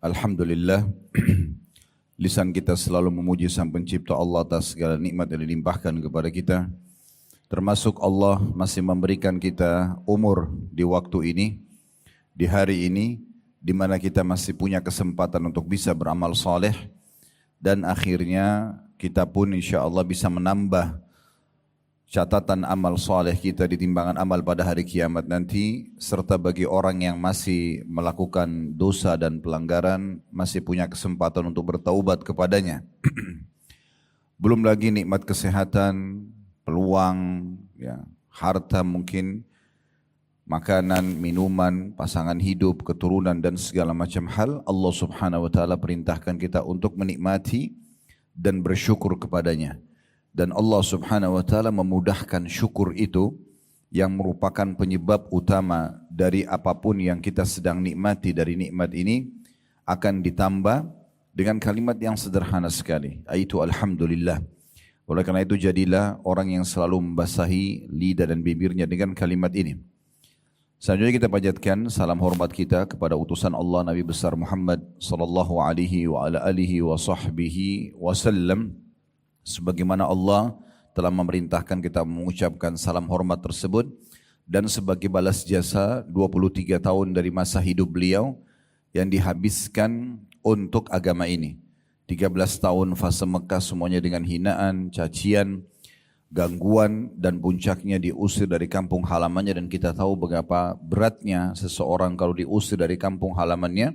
Alhamdulillah, lisan kita selalu memuji Sang Pencipta Allah atas segala nikmat yang dilimpahkan kepada kita. Termasuk Allah masih memberikan kita umur di waktu ini, di hari ini, di mana kita masih punya kesempatan untuk bisa beramal saleh dan akhirnya kita pun insya Allah bisa menambah catatan amal saleh kita di timbangan amal pada hari kiamat nanti, serta bagi orang yang masih melakukan dosa dan pelanggaran masih punya kesempatan untuk bertaubat kepadanya. Belum lagi nikmat kesehatan, peluang, ya, harta mungkin, makanan, minuman, pasangan hidup, keturunan dan segala macam hal. Allah Subhanahu wa taala perintahkan kita untuk menikmati dan bersyukur kepadanya. Dan Allah Subhanahu wa taala memudahkan syukur itu yang merupakan penyebab utama dari apapun yang kita sedang nikmati dari nikmat ini akan ditambah dengan kalimat yang sederhana sekali, yaitu alhamdulillah. Oleh karena itu jadilah orang yang selalu membasahi lidah dan bibirnya dengan kalimat ini. Selanjutnya kita panjatkan salam hormat kita kepada utusan Allah Nabi besar Muhammad sallallahu alaihi wa ala alihi wa sahbihi wasallam. Sebagaimana Allah telah memerintahkan kita mengucapkan salam hormat tersebut dan sebagai balas jasa 23 tahun dari masa hidup beliau yang dihabiskan untuk agama ini. 13 tahun fase Mekah semuanya dengan hinaan, cacian, gangguan dan puncaknya diusir dari kampung halamannya, dan kita tahu betapa beratnya seseorang kalau diusir dari kampung halamannya.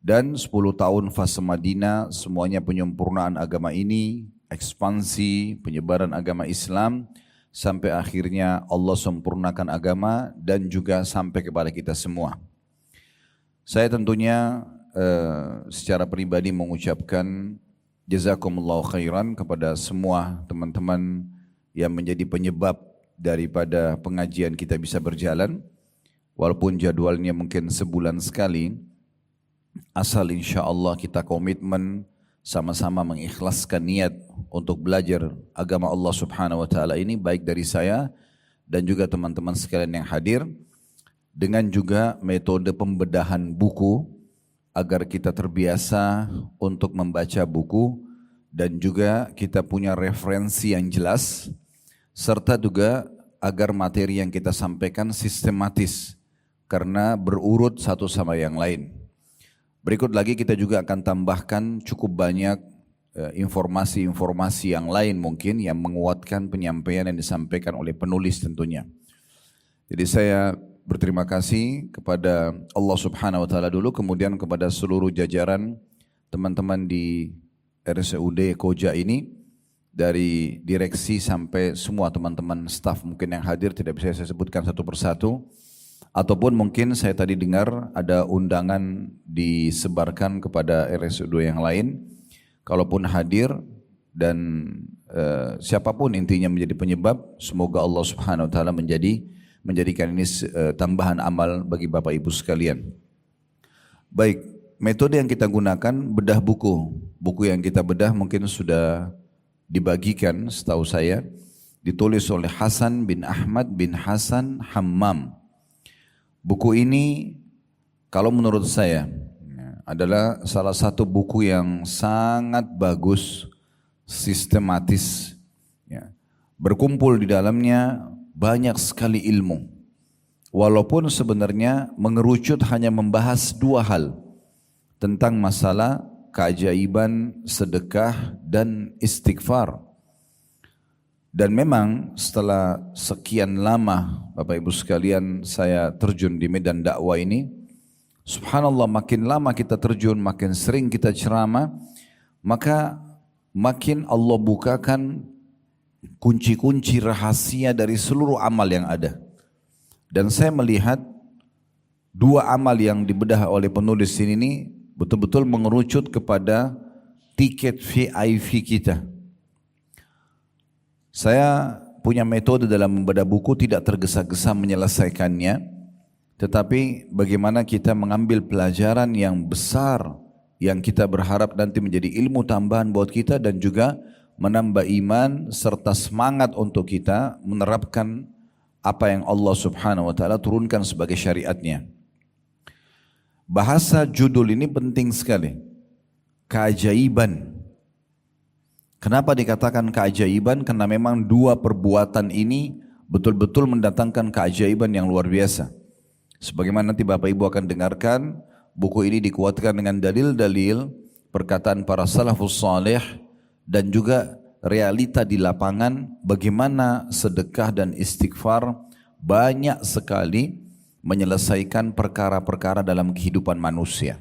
Dan 10 tahun fase Madinah semuanya penyempurnaan agama ini, ekspansi penyebaran agama Islam sampai akhirnya Allah sempurnakan agama dan juga sampai kepada kita semua. Saya tentunya secara pribadi mengucapkan jazakumullahu khairan kepada semua teman-teman yang menjadi penyebab daripada pengajian kita bisa berjalan, walaupun jadwalnya mungkin sebulan sekali, asal insya Allah kita komitmen sama-sama mengikhlaskan niat untuk belajar agama Allah Subhanahu wa taala ini, baik dari saya dan juga teman-teman sekalian yang hadir, dengan juga metode pembedahan buku agar kita terbiasa untuk membaca buku dan juga kita punya referensi yang jelas, serta juga agar materi yang kita sampaikan sistematis karena berurut satu sama yang lain. Berikut lagi kita juga akan tambahkan cukup banyak informasi-informasi yang lain mungkin yang menguatkan penyampaian yang disampaikan oleh penulis tentunya. Jadi saya berterima kasih kepada Allah Subhanahu wa taala dulu, kemudian kepada seluruh jajaran teman-teman di RSUD Koja ini, dari direksi sampai semua teman-teman staf mungkin yang hadir tidak bisa saya sebutkan satu persatu. Ataupun mungkin saya tadi dengar ada undangan disebarkan kepada RSUD yang lain. Kalaupun hadir dan siapapun intinya menjadi penyebab, semoga Allah Subhanahu wa taala menjadikan ini tambahan amal bagi Bapak Ibu sekalian. Baik, metode yang kita gunakan bedah buku. Buku yang kita bedah mungkin sudah dibagikan setahu saya, ditulis oleh Hasan bin Ahmad bin Hasan Hammam. Buku ini kalau menurut saya adalah salah satu buku yang sangat bagus, sistematis. Berkumpul di dalamnya banyak sekali ilmu. Walaupun sebenarnya mengerucut hanya membahas dua hal, tentang masalah keajaiban sedekah dan istighfar. Dan memang setelah sekian lama Bapak Ibu sekalian saya terjun di medan dakwah ini, subhanallah makin lama kita terjun, makin sering kita ceramah, maka makin Allah bukakan kunci-kunci rahasia dari seluruh amal yang ada. Dan saya melihat dua amal yang dibedah oleh penulis ini betul-betul mengerucut kepada tiket VIP kita. Saya punya metode dalam membedah buku, tidak tergesa-gesa menyelesaikannya, tetapi bagaimana kita mengambil pelajaran yang besar yang kita berharap nanti menjadi ilmu tambahan buat kita dan juga menambah iman serta semangat untuk kita menerapkan apa yang Allah Subhanahu wa taala turunkan sebagai syariatnya. Bahasa judul ini penting sekali. Keajaiban. Kenapa dikatakan keajaiban? Karena memang dua perbuatan ini betul-betul mendatangkan keajaiban yang luar biasa. Sebagaimana nanti Bapak Ibu akan dengarkan, buku ini dikuatkan dengan dalil-dalil perkataan para salafus saleh dan juga realita di lapangan bagaimana sedekah dan istighfar banyak sekali menyelesaikan perkara-perkara dalam kehidupan manusia.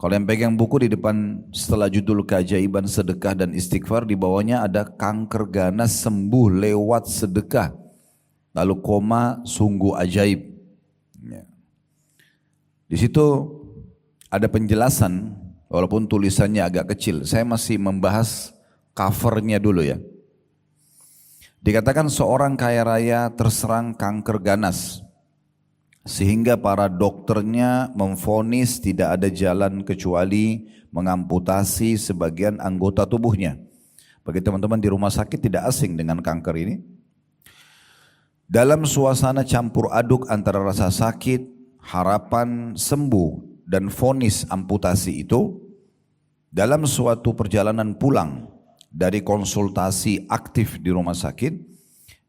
Kalau yang pegang buku di depan setelah judul keajaiban sedekah dan istighfar, di bawahnya ada kanker ganas sembuh lewat sedekah. Lalu koma sungguh ajaib. Ya. Di situ ada penjelasan walaupun tulisannya agak kecil. Saya masih membahas covernya dulu ya. Dikatakan seorang kaya raya terserang kanker ganas. Sehingga para dokternya memvonis tidak ada jalan kecuali mengamputasi sebagian anggota tubuhnya. Bagi teman-teman di rumah sakit tidak asing dengan kanker ini. Dalam suasana campur aduk antara rasa sakit, harapan sembuh dan vonis amputasi itu, dalam suatu perjalanan pulang dari konsultasi aktif di rumah sakit,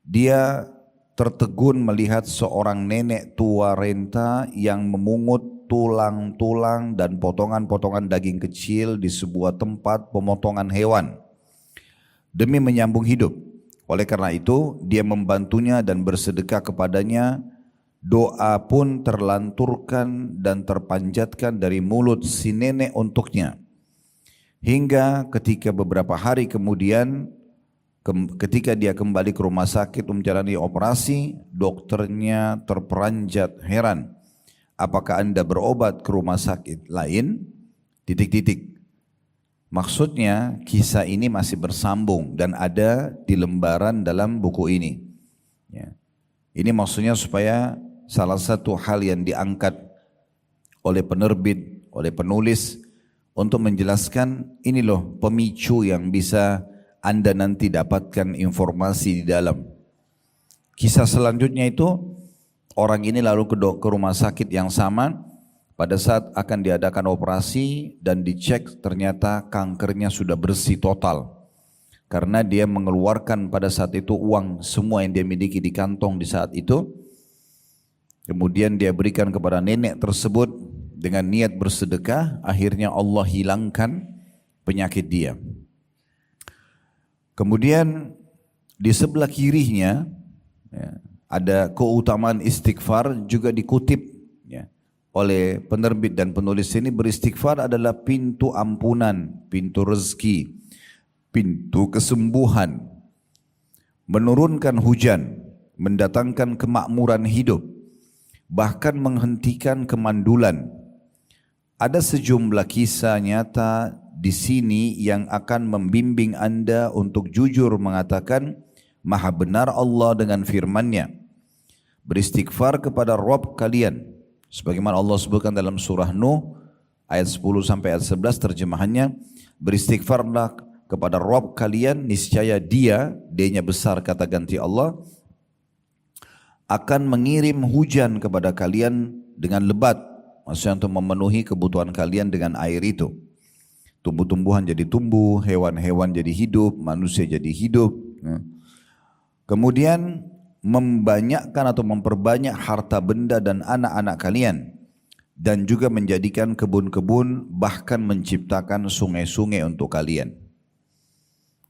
dia tertegun melihat seorang nenek tua renta yang memungut tulang-tulang dan potongan-potongan daging kecil di sebuah tempat pemotongan hewan demi menyambung hidup. Oleh karena itu, dia membantunya dan bersedekah kepadanya. Doa pun terlanturkan dan terpanjatkan dari mulut si nenek untuknya. Hingga ketika beberapa hari kemudian, ketika dia kembali ke rumah sakit menjalani operasi, dokternya terperanjat heran. Apakah Anda berobat ke rumah sakit lain? Titik-titik. Maksudnya kisah ini masih bersambung dan ada di lembaran dalam buku ini. Ya. Ini maksudnya supaya salah satu hal yang diangkat oleh penerbit, oleh penulis untuk menjelaskan ini loh pemicu yang bisa Anda nanti dapatkan informasi di dalam. Kisah selanjutnya itu orang ini lalu ke rumah sakit yang sama. Pada saat akan diadakan operasi dan dicek ternyata kankernya sudah bersih total. Karena dia mengeluarkan pada saat itu uang semua yang dia miliki di kantong di saat itu. Kemudian dia berikan kepada nenek tersebut dengan niat bersedekah. Akhirnya Allah hilangkan penyakit dia. Kemudian di sebelah kirinya ya, ada keutamaan istighfar juga dikutip ya, oleh penerbit dan penulis ini. Beristighfar adalah pintu ampunan, pintu rezeki, pintu kesembuhan, menurunkan hujan, mendatangkan kemakmuran hidup, bahkan menghentikan kemandulan. Ada sejumlah kisah nyata di sini yang akan membimbing Anda untuk jujur mengatakan maha benar Allah dengan firman-Nya. Beristighfar kepada Rabb kalian. Sebagaimana Allah sebutkan dalam surah Nuh ayat 10 sampai ayat 11 terjemahannya, beristighfarlah kepada Rabb kalian, niscaya Dia-nya besar kata ganti Allah, akan mengirim hujan kepada kalian dengan lebat, maksudnya untuk memenuhi kebutuhan kalian dengan air itu. Tumbuh-tumbuhan jadi tumbuh, hewan-hewan jadi hidup, manusia jadi hidup. Kemudian membanyakkan atau memperbanyak harta benda dan anak-anak kalian, dan juga menjadikan kebun-kebun, bahkan menciptakan sungai-sungai untuk kalian.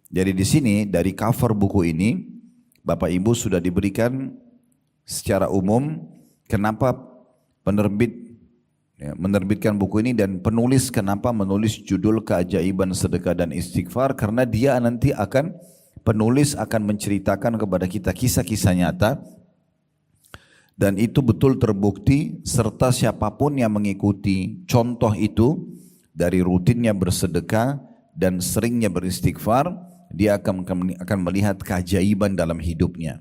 Jadi di sini dari cover buku ini Bapak Ibu sudah diberikan secara umum kenapa penerbit menerbitkan buku ini dan penulis kenapa menulis judul keajaiban sedekah dan istighfar, karena dia nanti penulis akan menceritakan kepada kita kisah-kisah nyata dan itu betul terbukti, serta siapapun yang mengikuti contoh itu dari rutinnya bersedekah dan seringnya beristighfar, dia akan melihat keajaiban dalam hidupnya.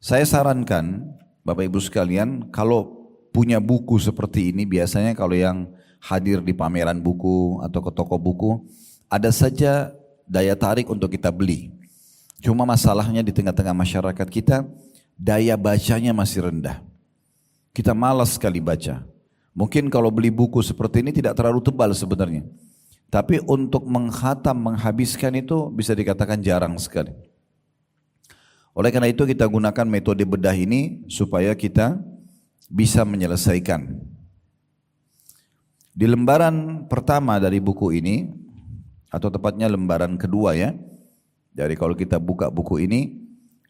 Saya sarankan Bapak Ibu sekalian, kalau punya buku seperti ini, biasanya kalau yang hadir di pameran buku atau ke toko buku, ada saja daya tarik untuk kita beli. Cuma masalahnya di tengah-tengah masyarakat kita, daya bacanya masih rendah. Kita malas sekali baca. Mungkin kalau beli buku seperti ini tidak terlalu tebal sebenarnya. Tapi untuk menghatam, menghabiskan itu bisa dikatakan jarang sekali. Oleh karena itu kita gunakan metode bedah ini supaya kita bisa menyelesaikan. Di lembaran pertama dari buku ini, atau tepatnya lembaran kedua ya, jadi kalau kita buka buku ini,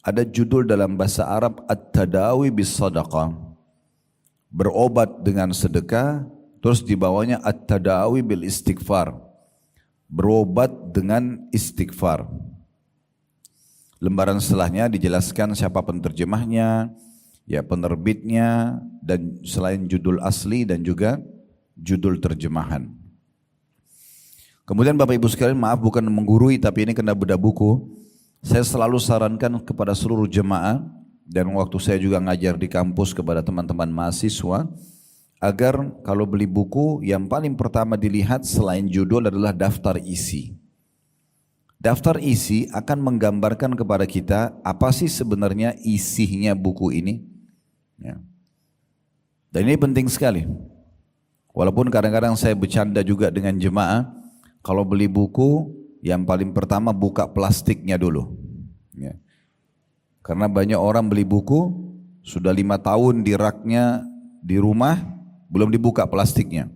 ada judul dalam bahasa Arab At-Tadawi bis Sadaqah, berobat dengan sedekah. Terus di bawahnya At-Tadawi bil Istighfar, berobat dengan istighfar. Lembaran setelahnya dijelaskan siapa penerjemahnya, ya penerbitnya, dan selain judul asli dan juga judul terjemahan. Kemudian Bapak Ibu sekalian, maaf bukan menggurui tapi ini kena bedah buku. Saya selalu sarankan kepada seluruh jemaah dan waktu saya juga ngajar di kampus kepada teman-teman mahasiswa, agar kalau beli buku yang paling pertama dilihat selain judul adalah daftar isi. Daftar isi akan menggambarkan kepada kita apa sih sebenarnya isinya buku ini. Ya. Dan ini penting sekali. Walaupun kadang-kadang saya bercanda juga dengan jemaah, kalau beli buku yang paling pertama buka plastiknya dulu. Ya. Karena banyak orang beli buku sudah 5 tahun di raknya di rumah belum dibuka plastiknya,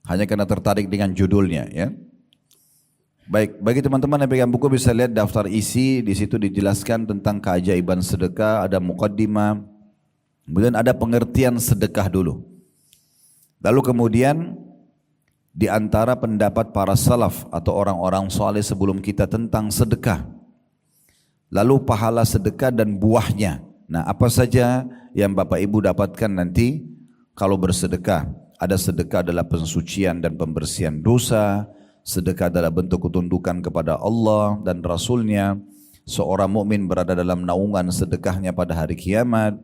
hanya karena tertarik dengan judulnya. Ya. Baik, bagi teman-teman yang pegang buku bisa lihat daftar isi, di situ dijelaskan tentang keajaiban sedekah, ada mukaddimah, kemudian ada pengertian sedekah dulu. Lalu kemudian di antara pendapat para salaf atau orang-orang soleh sebelum kita tentang sedekah. Lalu pahala sedekah dan buahnya. Nah, apa saja yang Bapak Ibu dapatkan nanti kalau bersedekah? Ada sedekah adalah pensucian dan pembersihan dosa. Sedekah adalah bentuk ketundukan kepada Allah dan Rasulnya. Seorang mukmin berada dalam naungan sedekahnya pada hari kiamat.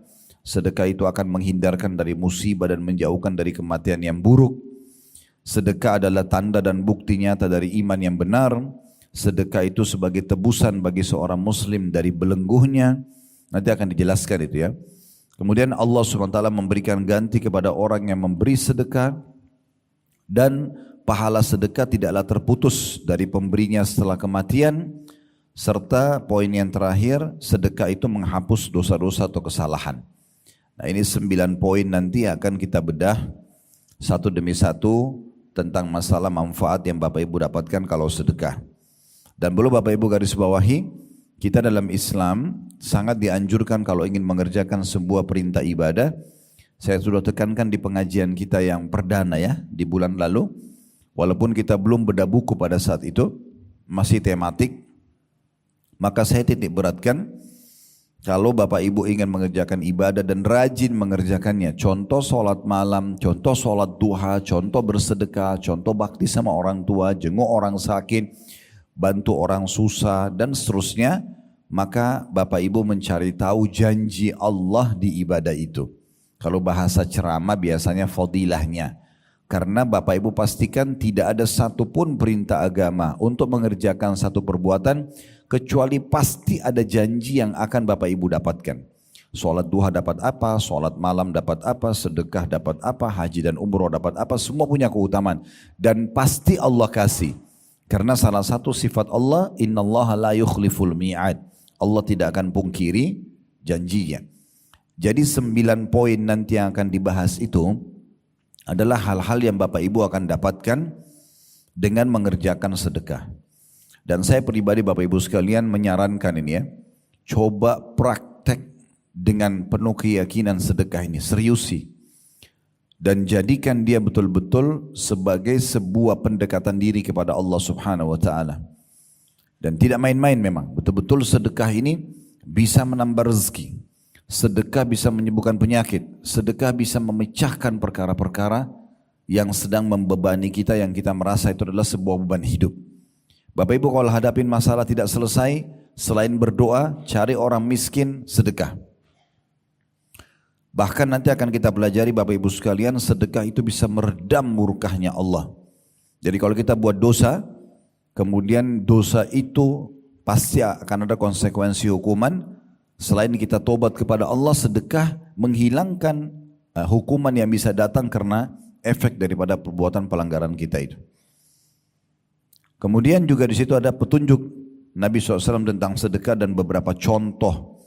Sedekah itu akan menghindarkan dari musibah dan menjauhkan dari kematian yang buruk. Sedekah adalah tanda dan bukti nyata dari iman yang benar. Sedekah itu sebagai tebusan bagi seorang muslim dari belenggunya. Nanti akan dijelaskan itu ya. Kemudian Allah SWT memberikan ganti kepada orang yang memberi sedekah. Dan pahala sedekah tidaklah terputus dari pemberinya setelah kematian. Serta poin yang terakhir, sedekah itu menghapus dosa-dosa atau kesalahan. Nah, ini 9 poin nanti akan kita bedah satu demi satu tentang masalah manfaat yang Bapak Ibu dapatkan kalau sedekah. Dan belum Bapak Ibu garis bawahi, kita dalam Islam sangat dianjurkan kalau ingin mengerjakan sebuah perintah ibadah. Saya sudah tekankan di pengajian kita yang perdana ya, di bulan lalu. Walaupun kita belum bedah buku pada saat itu, masih tematik, maka saya titik beratkan, kalau Bapak Ibu ingin mengerjakan ibadah dan rajin mengerjakannya, contoh sholat malam, contoh sholat duha, contoh bersedekah, contoh bakti sama orang tua, jenguk orang sakit, bantu orang susah, dan seterusnya, maka Bapak Ibu mencari tahu janji Allah di ibadah itu. Kalau bahasa ceramah biasanya fadilahnya. Karena Bapak Ibu pastikan tidak ada satupun perintah agama untuk mengerjakan satu perbuatan kecuali pasti ada janji yang akan Bapak Ibu dapatkan. Sholat duha dapat apa, sholat malam dapat apa, sedekah dapat apa, haji dan umroh dapat apa, semua punya keutamaan. Dan pasti Allah kasih. Karena salah satu sifat Allah, innallaha la yukhliful mi'ad. Allah tidak akan pungkiri janjinya. Jadi 9 poin nanti yang akan dibahas itu adalah hal-hal yang Bapak Ibu akan dapatkan dengan mengerjakan sedekah. Dan saya pribadi Bapak Ibu sekalian menyarankan ini ya, coba praktek dengan penuh keyakinan sedekah ini, seriusi. Dan jadikan dia betul-betul sebagai sebuah pendekatan diri kepada Allah Subhanahu wa Ta'ala. Dan tidak main-main memang, betul-betul sedekah ini bisa menambah rezeki. Sedekah bisa menyembuhkan penyakit. Sedekah bisa memecahkan perkara-perkara yang sedang membebani kita, yang kita merasa itu adalah sebuah beban hidup. Bapak Ibu kalau hadapin masalah tidak selesai, selain berdoa, cari orang miskin, sedekah. Bahkan nanti akan kita pelajari Bapak Ibu sekalian, sedekah itu bisa meredam murkahnya Allah. Jadi kalau kita buat dosa, kemudian dosa itu pasti akan ada konsekuensi hukuman. Selain kita tobat kepada Allah, sedekah menghilangkan hukuman yang bisa datang karena efek daripada perbuatan pelanggaran kita itu. Kemudian juga di situ ada petunjuk Nabi SAW tentang sedekah dan beberapa contoh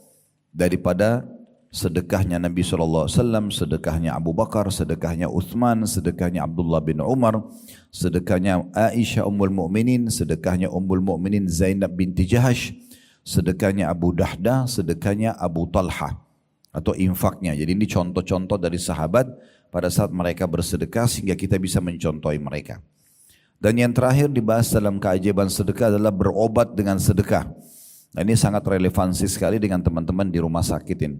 daripada sedekahnya Nabi SAW, sedekahnya Abu Bakar, sedekahnya Uthman, sedekahnya Abdullah bin Umar, sedekahnya Aisyah Ummul Mukminin, sedekahnya Ummul Mukminin Zainab binti Jahash, sedekahnya Abu Dahdah, sedekahnya Abu Talha atau infaknya. Jadi ini contoh-contoh dari sahabat pada saat mereka bersedekah sehingga kita bisa mencontohi mereka. Dan yang terakhir dibahas dalam keajaiban sedekah adalah berobat dengan sedekah. Nah, ini sangat relevansi sekali dengan teman-teman di rumah sakit ini.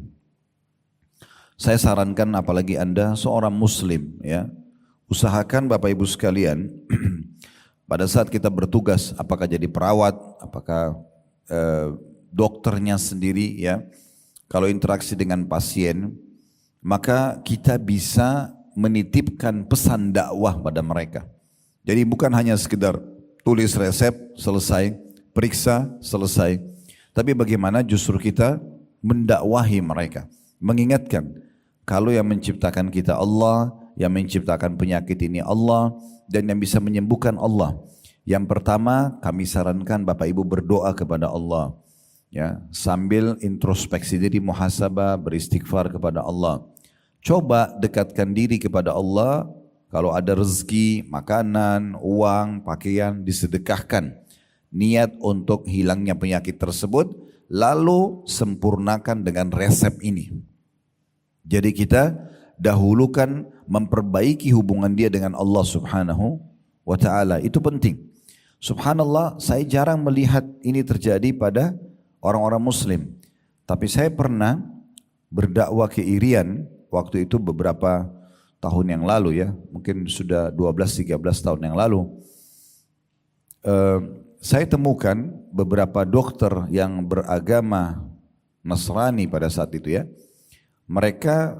Saya sarankan apalagi Anda seorang muslim ya, usahakan Bapak Ibu sekalian pada saat kita bertugas apakah jadi perawat, apakah dokternya sendiri ya, kalau interaksi dengan pasien maka kita bisa menitipkan pesan dakwah pada mereka. Jadi bukan hanya sekedar tulis resep, selesai, periksa, selesai. Tapi bagaimana justru kita mendakwahi mereka. Mengingatkan, kalau yang menciptakan kita Allah, yang menciptakan penyakit ini Allah, dan yang bisa menyembuhkan Allah. Yang pertama kami sarankan Bapak Ibu berdoa kepada Allah. Ya, sambil introspeksi diri, muhasabah, beristighfar kepada Allah. Coba dekatkan diri kepada Allah. Kalau ada rezeki, makanan, uang, pakaian disedekahkan. Niat untuk hilangnya penyakit tersebut, lalu sempurnakan dengan resep ini. Jadi kita dahulukan memperbaiki hubungan dia dengan Allah Subhanahu wa ta'ala. Itu penting. Subhanallah, saya jarang melihat ini terjadi pada orang-orang muslim. Tapi saya pernah berdakwah ke Irian, waktu itu beberapa tahun yang lalu ya, mungkin sudah 12-13 tahun yang lalu. Saya temukan beberapa dokter yang beragama Nasrani pada saat itu ya. Mereka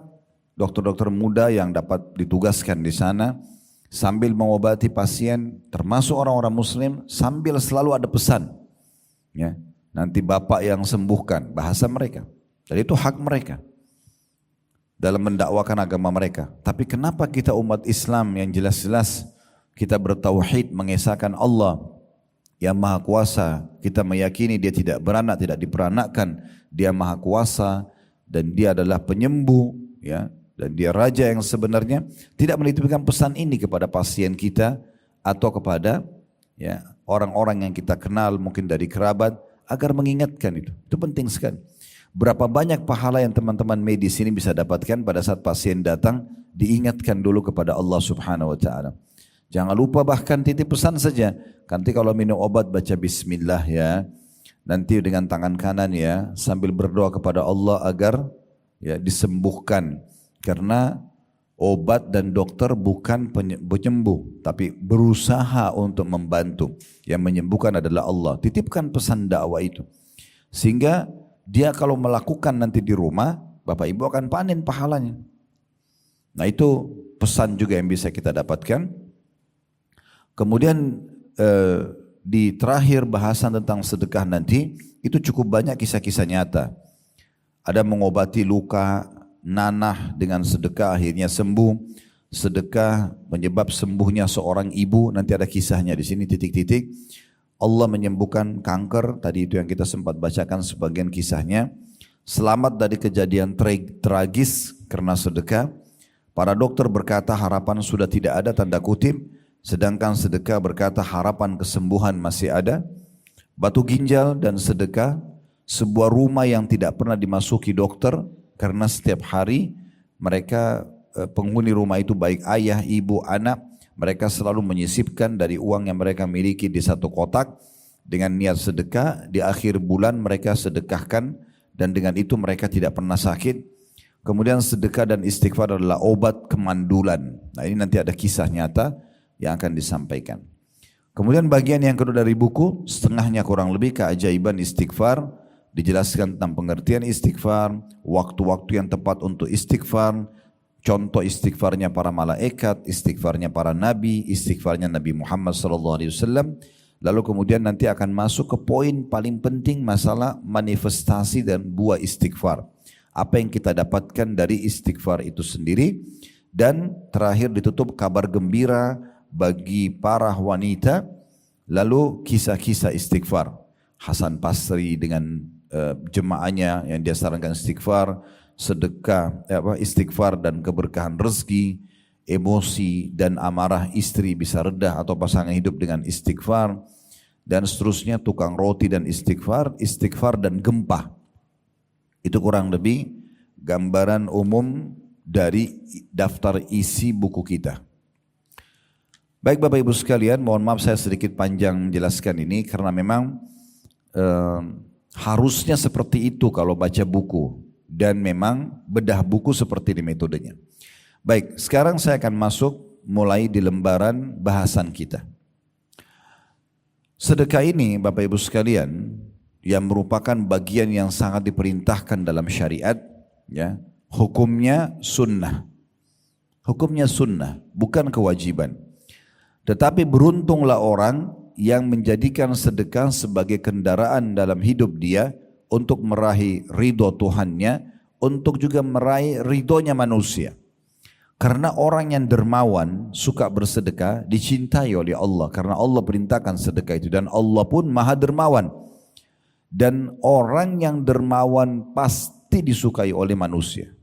dokter-dokter muda yang dapat ditugaskan di sana sambil mengobati pasien, termasuk orang-orang muslim, sambil selalu ada pesan. Ya, nanti Bapak yang sembuhkan, bahasa mereka. Jadi itu hak mereka dalam mendakwakan agama mereka. Tapi kenapa kita umat Islam yang jelas-jelas kita bertauhid, mengesahkan Allah yang Maha Kuasa, kita meyakini dia tidak beranak, tidak diperanakkan, dia Maha Kuasa dan dia adalah penyembuh ya, dan dia raja yang sebenarnya, tidak menitipkan pesan ini kepada pasien kita atau kepada ya orang-orang yang kita kenal mungkin dari kerabat agar mengingatkan itu. Itu penting sekali. Berapa banyak pahala yang teman-teman medis ini bisa dapatkan pada saat pasien datang, diingatkan dulu kepada Allah Subhanahu wa ta'ala. Jangan lupa bahkan titip pesan saja. Nanti kalau minum obat baca bismillah ya. Nanti dengan tangan kanan ya, sambil berdoa kepada Allah agar ya disembuhkan. Karena obat dan dokter bukan penyembuh, tapi berusaha untuk membantu. Yang menyembuhkan adalah Allah. Titipkan pesan dakwah itu. Sehingga dia kalau melakukan nanti di rumah, Bapak Ibu akan panen pahalanya. Nah itu pesan juga yang bisa kita dapatkan. Kemudian di terakhir bahasan tentang sedekah nanti, itu cukup banyak kisah-kisah nyata. Ada mengobati luka, nanah dengan sedekah akhirnya sembuh. Sedekah menyebab sembuhnya seorang ibu, nanti ada kisahnya di sini titik-titik. Allah menyembuhkan kanker, tadi itu yang kita sempat bacakan sebagian kisahnya. Selamat dari kejadian tragis karena sedekah. Para dokter berkata harapan sudah tidak ada, tanda kutip. Sedangkan sedekah berkata harapan kesembuhan masih ada. Batu ginjal dan sedekah, sebuah rumah yang tidak pernah dimasuki dokter. Karena setiap hari mereka penghuni rumah itu baik ayah, ibu, anak. Mereka selalu menyisipkan dari uang yang mereka miliki di satu kotak dengan niat sedekah. Di akhir bulan mereka sedekahkan dan dengan itu mereka tidak pernah sakit. Kemudian sedekah dan istighfar adalah obat kemandulan. Nah ini nanti ada kisah nyata yang akan disampaikan. Kemudian bagian yang kedua dari buku, setengahnya kurang lebih keajaiban istighfar. Dijelaskan tentang pengertian istighfar, waktu-waktu yang tepat untuk istighfar, contoh istighfarnya para malaikat, istighfarnya para nabi, istighfarnya Nabi Muhammad SAW. Lalu kemudian nanti akan masuk ke poin paling penting masalah manifestasi dan buah istighfar. Apa yang kita dapatkan dari istighfar itu sendiri. Dan terakhir ditutup kabar gembira bagi para wanita, lalu kisah-kisah istighfar. Hasan Basri dengan jemaahnya yang dia sarankan istighfar, sedekah, istighfar dan keberkahan rezeki, emosi dan amarah istri bisa redah atau pasangan hidup dengan istighfar, dan seterusnya tukang roti dan istighfar, istighfar dan gempa. Itu kurang lebih gambaran umum dari daftar isi buku kita. Baik Bapak Ibu sekalian, mohon maaf saya sedikit panjang menjelaskan ini karena memang harusnya seperti itu kalau baca buku, dan memang bedah buku seperti ini metodenya. Baik, sekarang saya akan masuk mulai di lembaran bahasan kita. Sedekah ini Bapak Ibu sekalian yang merupakan bagian yang sangat diperintahkan dalam syariat, ya, hukumnya sunnah. Hukumnya sunnah, bukan kewajiban. Tetapi beruntunglah orang yang menjadikan sedekah sebagai kendaraan dalam hidup dia untuk meraih ridho Tuhannya, untuk juga meraih ridhonya manusia. Karena orang yang dermawan suka bersedekah dicintai oleh Allah, karena Allah perintahkan sedekah itu, dan Allah pun maha dermawan. Dan orang yang dermawan pasti disukai oleh manusia.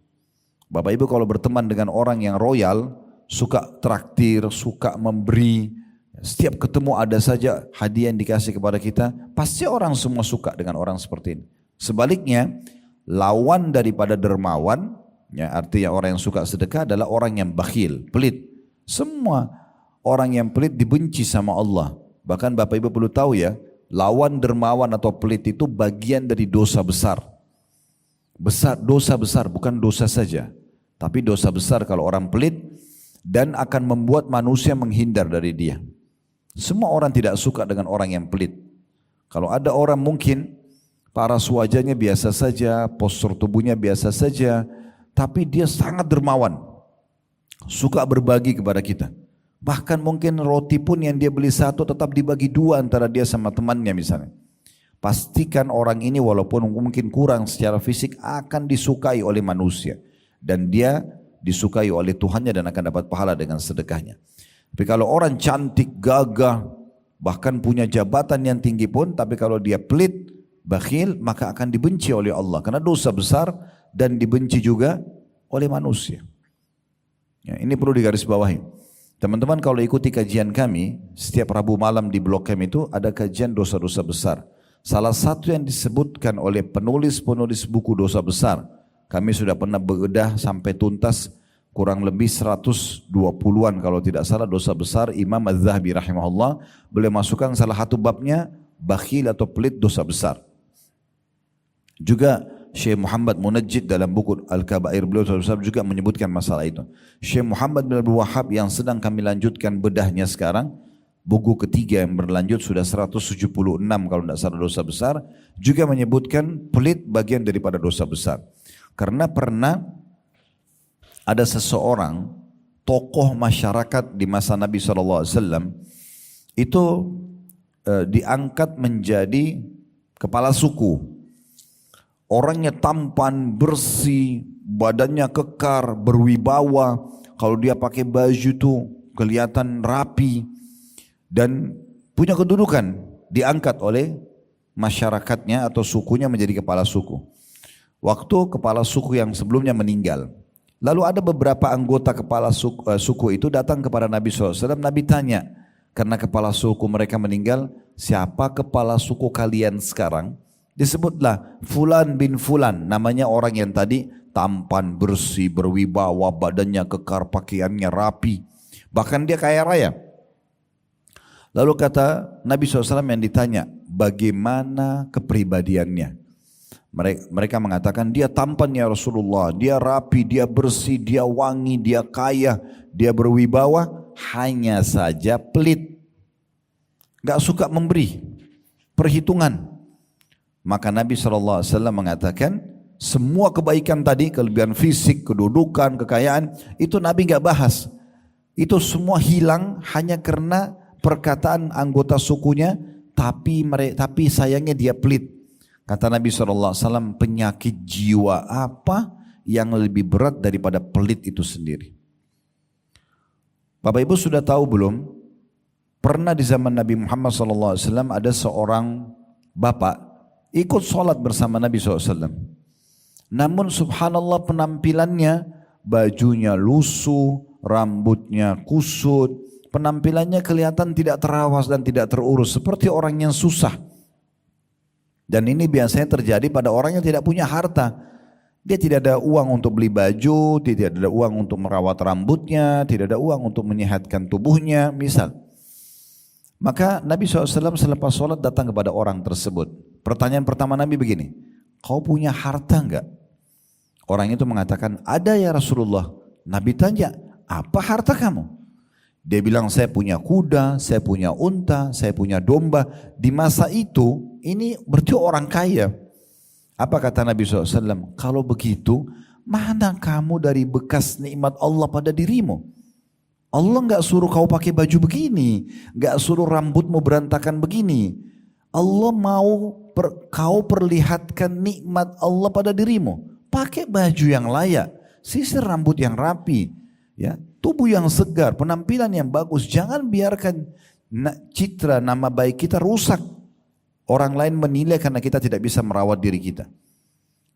Bapak Ibu kalau berteman dengan orang yang royal, suka traktir, suka memberi, setiap ketemu ada saja hadiah yang dikasih kepada kita, pasti orang semua suka dengan orang seperti ini. Sebaliknya, lawan daripada dermawan, ya, artinya orang yang suka sedekah adalah orang yang bakhil, pelit. Semua orang yang pelit dibenci sama Allah. Bahkan Bapak Ibu perlu tahu ya, lawan dermawan atau pelit itu bagian dari dosa besar. Dosa besar, bukan dosa saja, tapi dosa besar kalau orang pelit, dan akan membuat manusia menghindar dari dia. Semua orang tidak suka dengan orang yang pelit. Kalau ada orang mungkin paras wajahnya biasa saja, postur tubuhnya biasa saja, tapi dia sangat dermawan, suka berbagi kepada kita. Bahkan mungkin roti pun yang dia beli satu tetap dibagi dua antara dia sama temannya misalnya. Pastikan orang ini walaupun mungkin kurang secara fisik akan disukai oleh manusia. Dan dia disukai oleh Tuhannya dan akan dapat pahala dengan sedekahnya. Tapi kalau orang cantik, gagah, bahkan punya jabatan yang tinggi pun, tapi kalau dia pelit, bakhil, maka akan dibenci oleh Allah. Karena dosa besar dan dibenci juga oleh manusia. Ya, ini perlu digarisbawahi. Teman-teman kalau ikuti kajian kami, setiap Rabu malam di blog kami itu ada kajian dosa-dosa besar. Salah satu yang disebutkan oleh penulis-penulis buku dosa besar, kami sudah pernah bedah sampai tuntas, kurang lebih 120-an kalau tidak salah dosa besar. Imam Az-Zahabi rahimahullah boleh masukkan salah satu babnya bakhil atau pelit dosa besar. Juga Syekh Muhammad Munajjid dalam buku Al-Kabair beliau juga menyebutkan masalah itu. Syekh Muhammad bin Abdul Wahhab yang sedang kami lanjutkan bedahnya sekarang, buku ketiga yang berlanjut sudah 176 kalau tidak salah dosa besar, juga menyebutkan pelit bagian daripada dosa besar. Karena pernah ada seseorang tokoh masyarakat di masa Nabi SAW itu diangkat menjadi kepala suku. Orangnya tampan, bersih, badannya kekar, berwibawa. Kalau dia pakai baju tuh kelihatan rapi dan punya kedudukan. Diangkat oleh masyarakatnya atau sukunya menjadi kepala suku. Waktu kepala suku yang sebelumnya meninggal, lalu ada beberapa anggota kepala suku itu datang kepada Nabi SAW. Nabi tanya, karena kepala suku mereka meninggal, siapa kepala suku kalian sekarang? Disebutlah Fulan bin Fulan, namanya orang yang tadi tampan, bersih, berwibawa, badannya kekar, pakaiannya rapi, bahkan dia kaya raya. Lalu kata Nabi SAW yang ditanya, bagaimana kepribadiannya? Mereka mengatakan dia tampan ya Rasulullah, dia rapi, dia bersih, dia wangi, dia kaya, dia berwibawa, hanya saja pelit, gak suka memberi, perhitungan. Maka Nabi SAW mengatakan semua kebaikan tadi, kelebihan fisik, kedudukan, kekayaan, itu Nabi gak bahas. Itu semua hilang hanya karena perkataan anggota sukunya, tapi sayangnya dia pelit. Kata Nabi SAW, penyakit jiwa apa yang lebih berat daripada pelit itu sendiri? Bapak Ibu sudah tahu belum? Pernah di zaman Nabi Muhammad SAW ada seorang bapak ikut sholat bersama Nabi SAW. Namun subhanallah penampilannya, bajunya lusuh, rambutnya kusut, penampilannya kelihatan tidak terawas dan tidak terurus, seperti orang yang susah. Dan ini biasanya terjadi pada orang yang tidak punya harta. Dia tidak ada uang untuk beli baju, tidak ada uang untuk merawat rambutnya, tidak ada uang untuk menyehatkan tubuhnya, misal. Maka Nabi SAW selepas sholat datang kepada orang tersebut. Pertanyaan pertama Nabi begini, kau punya harta enggak? Orang itu mengatakan, ada ya Rasulullah. Nabi tanya, apa harta kamu? Dia bilang, saya punya kuda, saya punya unta, saya punya domba. Di masa itu, ini berarti orang kaya. Apa kata Nabi SAW? Kalau begitu, mana kamu dari bekas nikmat Allah pada dirimu? Allah enggak suruh kau pakai baju begini, enggak suruh rambutmu berantakan begini. Allah mau kau perlihatkan nikmat Allah pada dirimu. Pakai baju yang layak, sisir rambut yang rapi, ya, tubuh yang segar, penampilan yang bagus. Jangan biarkan citra nama baik kita rusak. Orang lain menilai karena kita tidak bisa merawat diri kita.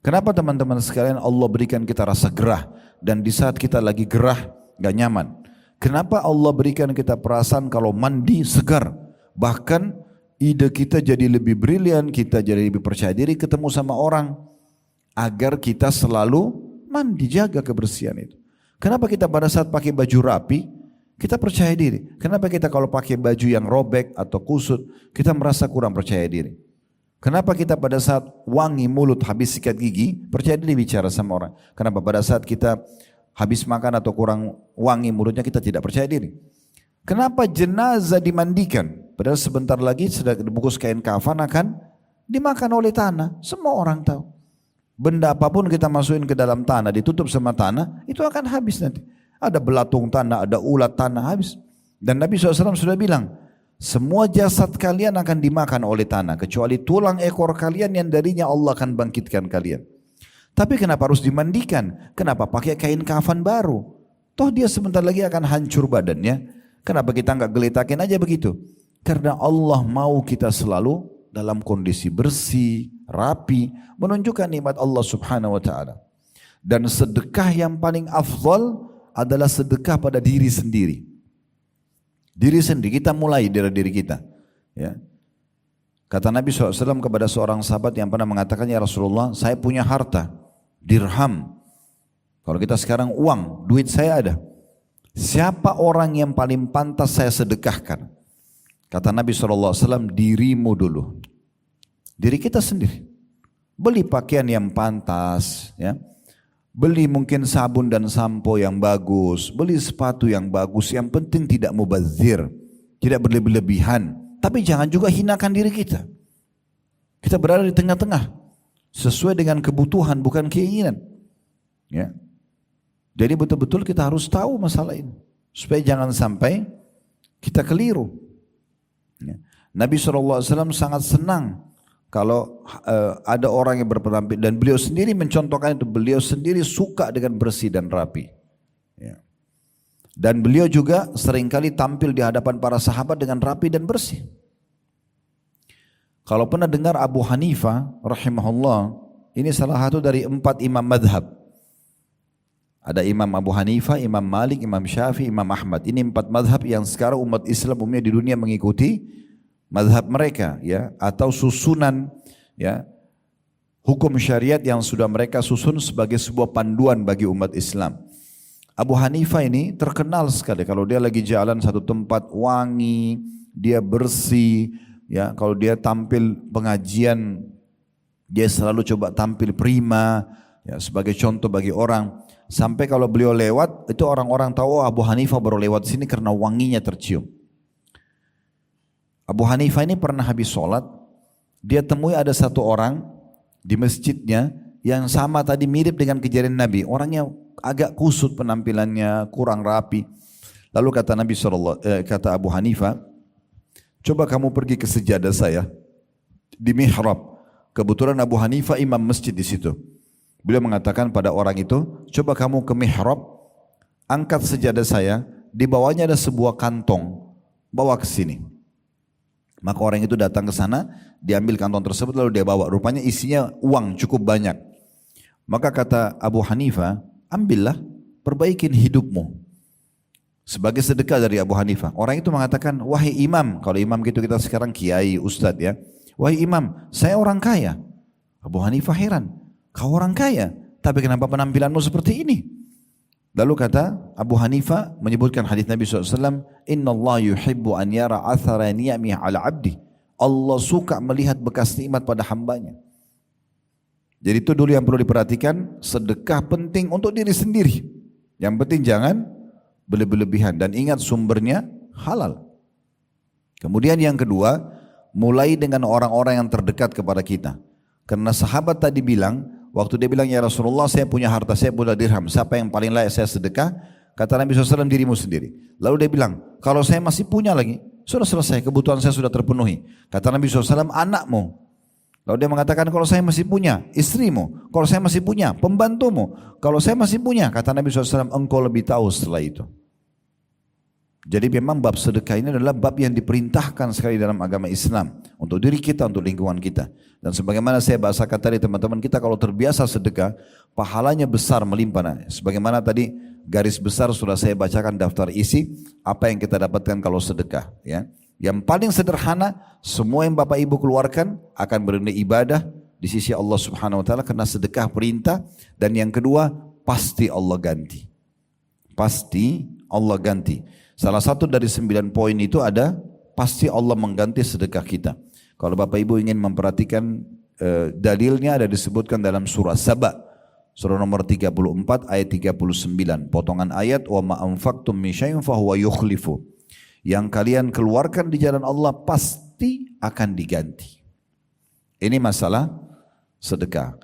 Kenapa teman-teman sekalian Allah berikan kita rasa gerah, dan di saat kita lagi gerah gak nyaman? Kenapa Allah berikan kita perasaan kalau mandi segar? Bahkan ide kita jadi lebih brilian, kita jadi lebih percaya diri ketemu sama orang. Agar kita selalu mandi, jaga kebersihan itu. Kenapa kita pada saat pakai baju rapi, kita percaya diri? Kenapa kita kalau pakai baju yang robek atau kusut, kita merasa kurang percaya diri? Kenapa kita pada saat wangi mulut, habis sikat gigi, percaya diri bicara sama orang? Kenapa pada saat kita habis makan atau kurang wangi mulutnya, kita tidak percaya diri? Kenapa jenazah dimandikan? Padahal sebentar lagi sudah dibungkus kain kafan akan dimakan oleh tanah. Semua orang tahu. Benda apapun kita masukin ke dalam tanah, ditutup sama tanah, itu akan habis nanti. Ada belatung tanah, ada ulat tanah, habis. Dan Nabi SAW sudah bilang, semua jasad kalian akan dimakan oleh tanah, kecuali tulang ekor kalian yang darinya Allah akan bangkitkan kalian. Tapi kenapa harus dimandikan? Kenapa pakai kain kafan baru? Toh dia sebentar lagi akan hancur badannya. Kenapa kita enggak geletakin aja begitu? Karena Allah mau kita selalu dalam kondisi bersih, rapi, menunjukkan nikmat Allah Subhanahu wa taala. Dan sedekah yang paling afdal adalah sedekah pada diri sendiri. Diri sendiri, kita mulai dari diri kita. Ya. Kata Nabi SAW kepada seorang sahabat yang pernah mengatakan, ya Rasulullah, saya punya harta, dirham. Kalau kita sekarang uang, duit saya ada. Siapa orang yang paling pantas saya sedekahkan? Kata Nabi SAW, dirimu dulu. Diri kita sendiri. Beli pakaian yang pantas, ya. Beli mungkin sabun dan sampo yang bagus, beli sepatu yang bagus, yang penting tidak mubazir, tidak berlebihan, tapi jangan juga hinakan diri kita. Kita berada di tengah-tengah, sesuai dengan kebutuhan bukan keinginan. Ya. Jadi betul-betul kita harus tahu masalah ini, supaya jangan sampai kita keliru. Ya. Nabi SAW sangat senang kalau ada orang yang berpenampilan, dan beliau sendiri mencontohkan itu, beliau sendiri suka dengan bersih dan rapi. Ya. Dan beliau juga seringkali tampil di hadapan para sahabat dengan rapi dan bersih. Kalau pernah dengar Abu Hanifah rahimahullah, ini salah satu dari 4 imam madhab. Ada Imam Abu Hanifah, Imam Malik, Imam Syafi'i, Imam Ahmad. Ini 4 madhab yang sekarang umat Islam umumnya di dunia mengikuti mazhab mereka, ya, atau susunan, ya, hukum syariat yang sudah mereka susun sebagai sebuah panduan bagi umat Islam. Abu Hanifah ini terkenal sekali kalau dia lagi jalan satu tempat wangi, dia bersih, ya, kalau dia tampil pengajian dia selalu coba tampil prima, ya, sebagai contoh bagi orang. Sampai kalau beliau lewat itu orang-orang tahu, oh, Abu Hanifah baru lewat sini karena wanginya tercium. Abu Hanifah ini pernah habis sholat, dia temui ada satu orang di masjidnya yang sama tadi, mirip dengan kejadian Nabi. Orangnya agak kusut penampilannya, kurang rapi. Lalu kata Nabi kata Abu Hanifah, coba kamu pergi ke sejadah saya di mihrab. Kebetulan Abu Hanifah imam masjid di situ. Beliau mengatakan pada orang itu, coba kamu ke mihrab, angkat sejadah saya, di bawahnya ada sebuah kantong, bawa ke sini. Maka orang itu datang ke sana, diambil kantong tersebut lalu dia bawa. Rupanya isinya uang cukup banyak. Maka kata Abu Hanifah, ambillah, perbaikin hidupmu. Sebagai sedekah dari Abu Hanifah. Orang itu mengatakan, wahai imam, kalau imam gitu kita sekarang kiai, ustadz ya. Wahai imam, saya orang kaya. Abu Hanifah heran, kau orang kaya, tapi kenapa penampilanmu seperti ini? Lalu kata Abu Hanifah menyebutkan hadis Nabi SAW, Inna Allah yuhibbu an yara athara ni'amih ala abdi. Allah suka melihat bekas nikmat pada hambanya. Jadi itu dulu yang perlu diperhatikan, sedekah penting untuk diri sendiri. Yang penting jangan berlebihan dan ingat sumbernya halal. Kemudian yang kedua, mulai dengan orang-orang yang terdekat kepada kita. Karena sahabat tadi bilang, waktu dia bilang, ya Rasulullah saya punya harta, saya punya dirham, siapa yang paling layak saya sedekah? Kata Nabi SAW, dirimu sendiri. Lalu dia bilang, kalau saya masih punya lagi, sudah selesai, kebutuhan saya sudah terpenuhi. Kata Nabi SAW, anakmu. Lalu dia mengatakan, kalau saya masih punya, istrimu. Kalau saya masih punya, pembantumu. Kalau saya masih punya, kata Nabi SAW, engkau lebih tahu setelah itu. Jadi memang bab sedekah ini adalah bab yang diperintahkan sekali dalam agama Islam. Untuk diri kita, untuk lingkungan kita. Dan sebagaimana saya bahasakan tadi teman-teman, kita kalau terbiasa sedekah, pahalanya besar melimpah. Sebagaimana tadi garis besar sudah saya bacakan daftar isi, apa yang kita dapatkan kalau sedekah. Ya. Yang paling sederhana, semua yang Bapak Ibu keluarkan akan bernilai ibadah di sisi Allah Subhanahu Wa Taala karena sedekah perintah. Dan yang kedua, pasti Allah ganti. Pasti Allah ganti. Salah satu dari 9 poin itu ada pasti Allah mengganti sedekah kita. Kalau Bapak Ibu ingin memperhatikan dalilnya ada disebutkan dalam surah Saba. Surah nomor 34 ayat 39. Potongan ayat wa ma anfaqtum min syai'in fahuwa yukhlifu. Yang kalian keluarkan di jalan Allah pasti akan diganti. Ini masalah sedekah.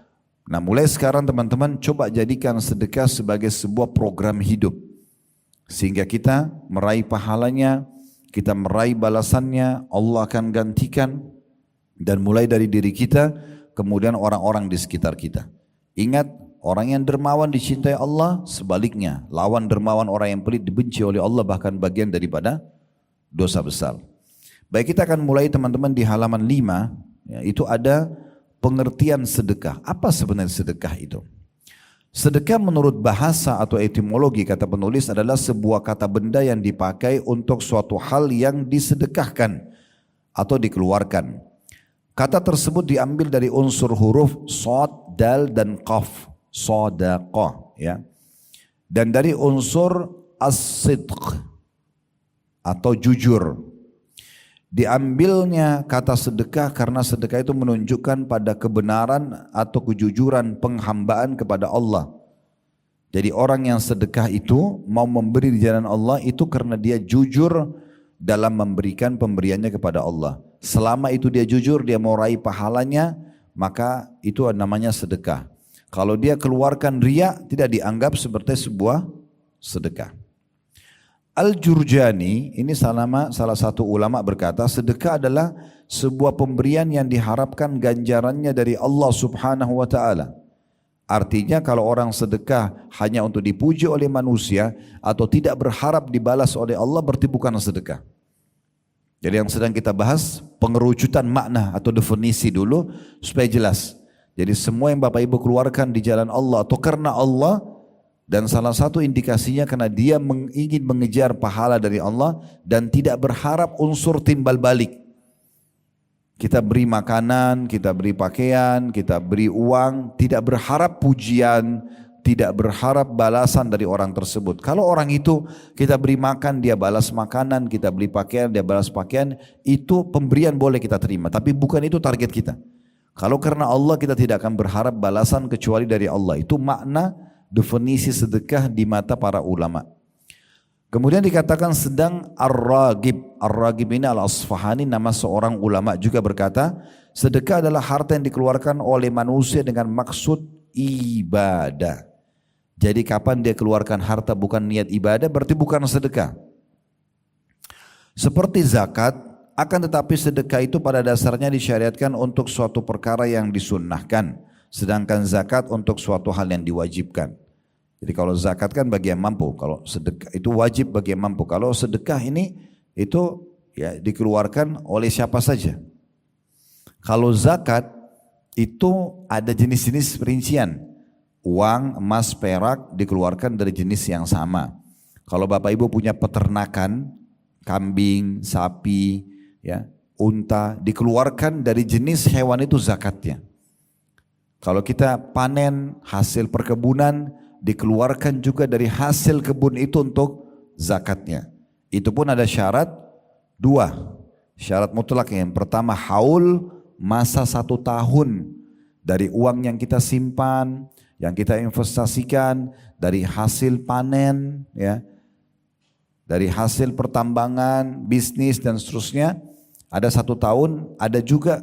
Nah mulai sekarang teman-teman coba jadikan sedekah sebagai sebuah program hidup. Sehingga kita meraih pahalanya, kita meraih balasannya, Allah akan gantikan. Dan mulai dari diri kita, kemudian orang-orang di sekitar kita. Ingat, orang yang dermawan dicintai Allah, sebaliknya. Lawan dermawan orang yang pelit dibenci oleh Allah, bahkan bagian daripada dosa besar. Baik, kita akan mulai teman-teman di halaman 5, ya, itu ada pengertian sedekah. Apa sebenarnya sedekah itu? Sedekah menurut bahasa atau etimologi kata penulis adalah sebuah kata benda yang dipakai untuk suatu hal yang disedekahkan atau dikeluarkan. Kata tersebut diambil dari unsur huruf shad, dal dan qaf, sadaqah ya. Dan dari unsur as-sidq atau jujur. Diambilnya kata sedekah karena sedekah itu menunjukkan pada kebenaran atau kejujuran penghambaan kepada Allah. Jadi orang yang sedekah itu mau memberi di jalan Allah itu karena dia jujur dalam memberikan pemberiannya kepada Allah. Selama itu dia jujur, dia mau raih pahalanya, maka itu namanya sedekah. Kalau dia keluarkan riya, tidak dianggap seperti sebuah sedekah. Al-Jurjani, ini salah satu ulama berkata, sedekah adalah sebuah pemberian yang diharapkan ganjarannya dari Allah Subhanahu wa Ta'ala. Artinya kalau orang sedekah hanya untuk dipuji oleh manusia atau tidak berharap dibalas oleh Allah, berarti bukan sedekah. Jadi yang sedang kita bahas pengerucutan makna atau definisi dulu supaya jelas. Jadi semua yang Bapak Ibu keluarkan di jalan Allah atau karena Allah, dan salah satu indikasinya karena dia ingin mengejar pahala dari Allah dan tidak berharap unsur timbal balik. Kita beri makanan, kita beri pakaian, kita beri uang, tidak berharap pujian, tidak berharap balasan dari orang tersebut. Kalau orang itu kita beri makan, dia balas makanan, kita beli pakaian, dia balas pakaian, itu pemberian boleh kita terima, tapi bukan itu target kita. Kalau karena Allah kita tidak akan berharap balasan kecuali dari Allah. Itu makna definisi sedekah di mata para ulama. Kemudian dikatakan sedang Ar-Ragib. Ar-Ragib ini Al-Asfahani, nama seorang ulama juga berkata, sedekah adalah harta yang dikeluarkan oleh manusia dengan maksud ibadah. Jadi kapan dia keluarkan harta bukan niat ibadah, berarti bukan sedekah. Seperti zakat, akan tetapi sedekah itu pada dasarnya disyariatkan untuk suatu perkara yang disunnahkan. Sedangkan zakat untuk suatu hal yang diwajibkan. Jadi kalau zakat kan bagi yang mampu, kalau sedekah itu wajib bagi yang mampu. Kalau sedekah ini itu ya dikeluarkan oleh siapa saja. Kalau zakat itu ada jenis-jenis perincian. Uang, emas, perak dikeluarkan dari jenis yang sama. Kalau Bapak Ibu punya peternakan, kambing, sapi, ya, unta, dikeluarkan dari jenis hewan itu zakatnya. Kalau kita panen hasil perkebunan, dikeluarkan juga dari hasil kebun itu untuk zakatnya. Itu pun ada syarat dua. Syarat mutlak yang pertama haul, masa 1 tahun dari uang yang kita simpan, yang kita investasikan, dari hasil panen, ya, dari hasil pertambangan, bisnis dan seterusnya. Ada 1 tahun, ada juga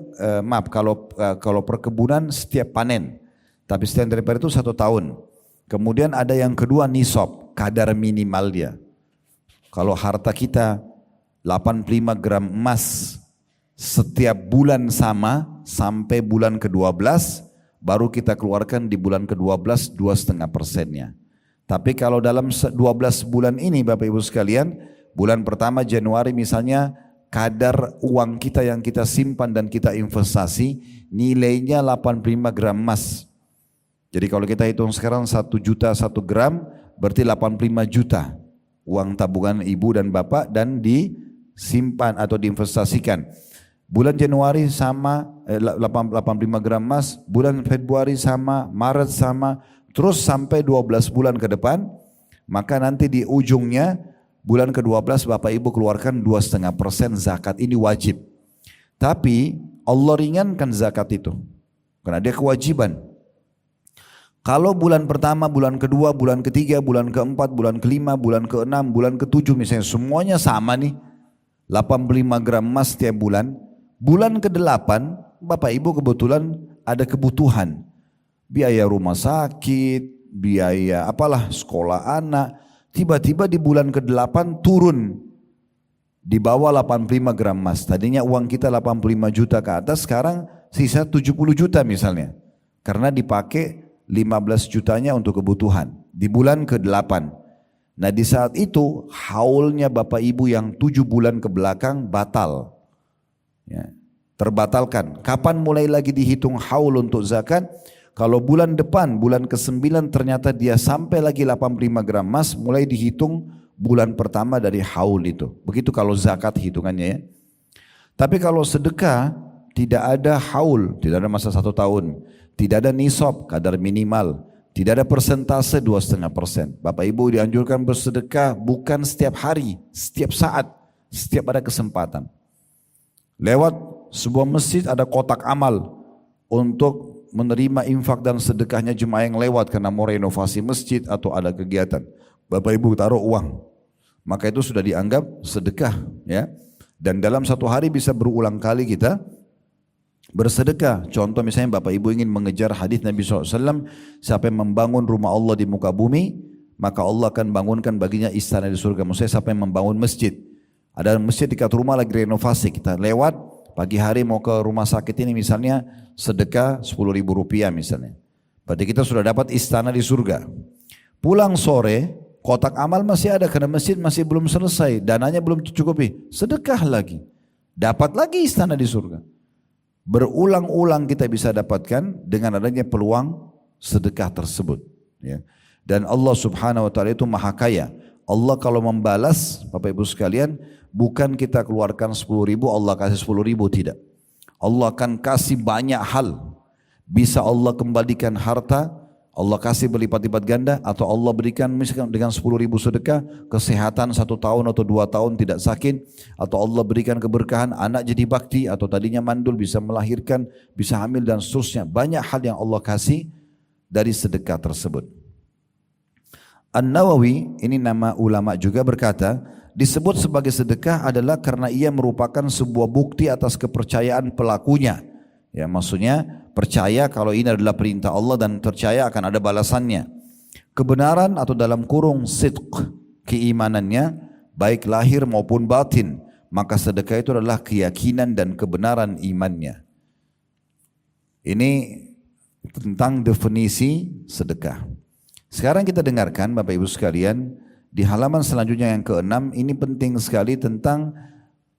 kalau perkebunan setiap panen, tapi setiap daripada itu 1 tahun. Kemudian ada yang kedua nisab, kadar minimal dia. Kalau harta kita 85 gram emas setiap bulan sama sampai bulan ke-12, baru kita keluarkan di bulan ke-12 2,5%-nya. Tapi kalau dalam 12 bulan ini Bapak Ibu sekalian, bulan pertama Januari misalnya, kadar uang kita yang kita simpan dan kita investasi nilainya 85 gram emas. Jadi kalau kita hitung sekarang 1 juta 1 gram berarti 85 juta uang tabungan ibu dan bapak dan disimpan atau diinvestasikan. Bulan Januari sama 85 gram emas, bulan Februari sama, Maret sama, terus sampai 12 bulan ke depan, maka nanti di ujungnya bulan ke-12 Bapak Ibu keluarkan 2,5% zakat, ini wajib. Tapi Allah ringankan zakat itu karena dia kewajiban. Kalau bulan pertama, bulan kedua, bulan ketiga, bulan keempat, bulan kelima, bulan keenam, bulan ketujuh misalnya semuanya sama nih 85 gram emas setiap bulan. Bulan ke-8 Bapak Ibu kebetulan ada kebutuhan, biaya rumah sakit, biaya apalah sekolah anak. Tiba-tiba di bulan ke-8 turun di bawah 85 gram emas. Tadinya uang kita 85 juta ke atas, sekarang sisa 70 juta misalnya. Karena dipakai 15 jutanya untuk kebutuhan di bulan ke-8. Nah di saat itu haulnya Bapak Ibu yang 7 bulan ke belakang batal. Ya, terbatalkan. Kapan mulai lagi dihitung haul untuk zakat? Kalau bulan depan, bulan ke-9 ternyata dia sampai lagi 85 gram emas, mulai dihitung bulan pertama dari haul itu. Begitu kalau zakat hitungannya ya. Tapi kalau sedekah tidak ada haul, tidak ada masa 1 tahun, tidak ada nisab, kadar minimal, tidak ada persentase 2,5%. Bapak Ibu dianjurkan bersedekah bukan setiap hari, setiap saat, setiap ada kesempatan. Lewat sebuah masjid ada kotak amal untuk menerima infak dan sedekahnya jemaah yang lewat karena mau renovasi masjid atau ada kegiatan. Bapak Ibu taruh uang, maka itu sudah dianggap sedekah, ya. Dan dalam 1 hari bisa berulang kali kita bersedekah. Contoh misalnya Bapak Ibu ingin mengejar hadis Nabi SAW, siapa yang membangun rumah Allah di muka bumi, maka Allah akan bangunkan baginya istana di surga. Maksudnya siapa yang membangun masjid, ada masjid dekat rumah lagi renovasi, kita lewat pagi hari mau ke rumah sakit ini misalnya sedekah 10.000 rupiah misalnya, berarti kita sudah dapat istana di surga. Pulang sore kotak amal masih ada karena masjid masih belum selesai, dananya belum cukupi, sedekah lagi, dapat lagi istana di surga. Berulang-ulang kita bisa dapatkan dengan adanya peluang sedekah tersebut, ya. Dan Allah Subhanahu wa taala itu maha kaya. Allah kalau membalas Bapak Ibu sekalian, bukan kita keluarkan 10.000 Allah kasih 10.000, tidak. Allah akan kasih banyak hal. Bisa Allah kembalikan harta, Allah kasih berlipat-lipat ganda, atau Allah berikan misalkan dengan 10.000 sedekah, kesehatan 1 tahun atau 2 tahun tidak sakit, atau Allah berikan keberkahan, anak jadi bakti, atau tadinya mandul bisa melahirkan, bisa hamil dan seterusnya. Banyak hal yang Allah kasih dari sedekah tersebut. An-Nawawi, ini nama ulama juga, berkata, disebut sebagai sedekah adalah karena ia merupakan sebuah bukti atas kepercayaan pelakunya. Ya, maksudnya percaya kalau ini adalah perintah Allah dan percaya akan ada balasannya. Kebenaran atau dalam kurung sidq, keimanannya baik lahir maupun batin, maka sedekah itu adalah keyakinan dan kebenaran imannya. Ini tentang definisi sedekah. Sekarang kita dengarkan Bapak Ibu sekalian, di halaman selanjutnya yang ke-6, ini penting sekali tentang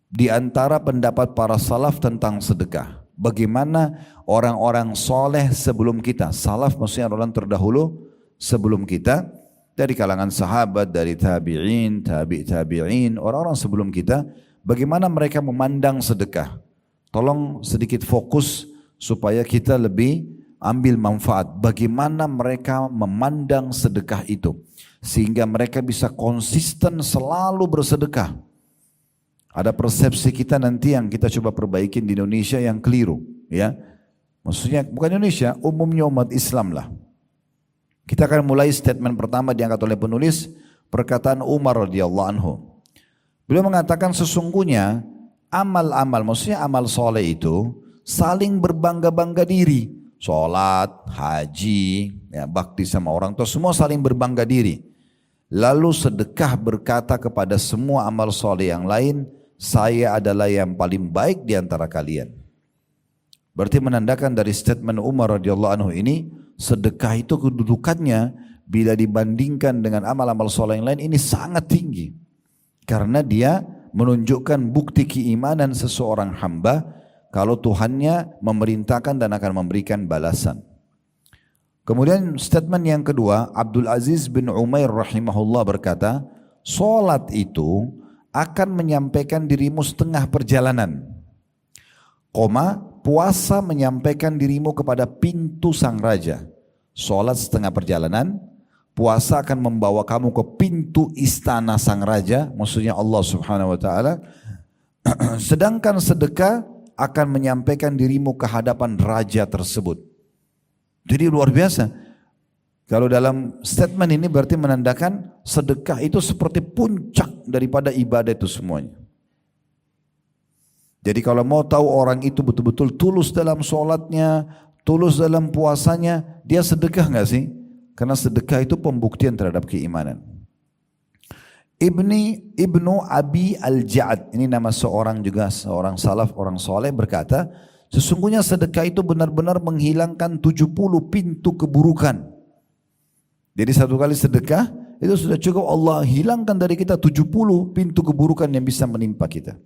di antara pendapat para salaf tentang sedekah. Bagaimana orang-orang soleh sebelum kita, salaf maksudnya orang terdahulu sebelum kita, dari kalangan sahabat, dari tabi'in, tabi'in, orang-orang sebelum kita, bagaimana mereka memandang sedekah. Tolong sedikit fokus supaya kita lebih ambil manfaat. Bagaimana mereka memandang sedekah itu. Sehingga mereka bisa konsisten selalu bersedekah. Ada persepsi kita nanti yang kita coba perbaikin di Indonesia yang keliru. Ya, maksudnya bukan Indonesia, umumnya umat Islam lah. Kita akan mulai statement pertama diangkat oleh penulis, perkataan Umar radhiyallahu anhu. Beliau mengatakan sesungguhnya amal-amal, maksudnya amal soleh itu saling berbangga-bangga diri. Sholat, haji, ya, bakti sama orang tua, semua saling berbangga diri. Lalu sedekah berkata kepada semua amal soleh yang lain, saya adalah yang paling baik di antara kalian. Berarti menandakan dari statement Umar radhiyallahu anhu ini, sedekah itu kedudukannya bila dibandingkan dengan amal-amal soleh yang lain ini sangat tinggi. Karena dia menunjukkan bukti keimanan seseorang hamba kalau Tuhannya memerintahkan dan akan memberikan balasan. Kemudian statement yang kedua, Abdul Aziz bin Umair rahimahullah berkata, solat itu akan menyampaikan dirimu setengah perjalanan. Puasa menyampaikan dirimu kepada pintu sang raja. Solat setengah perjalanan, puasa akan membawa kamu ke pintu istana sang raja, maksudnya Allah subhanahu wa ta'ala. Sedangkan sedekah akan menyampaikan dirimu ke hadapan raja tersebut. Jadi luar biasa. Kalau dalam statement ini berarti menandakan sedekah itu seperti puncak daripada ibadah itu semuanya. Jadi kalau mau tahu orang itu betul-betul tulus dalam sholatnya, tulus dalam puasanya, dia sedekah nggak sih? Karena sedekah itu pembuktian terhadap keimanan. Ibnu Abi Al-Ja'ad, ini nama seorang seorang salaf, orang soleh berkata, sesungguhnya sedekah itu benar-benar menghilangkan 70 pintu keburukan. Jadi satu kali sedekah, itu sudah cukup Allah hilangkan dari kita 70 pintu keburukan yang bisa menimpa kita.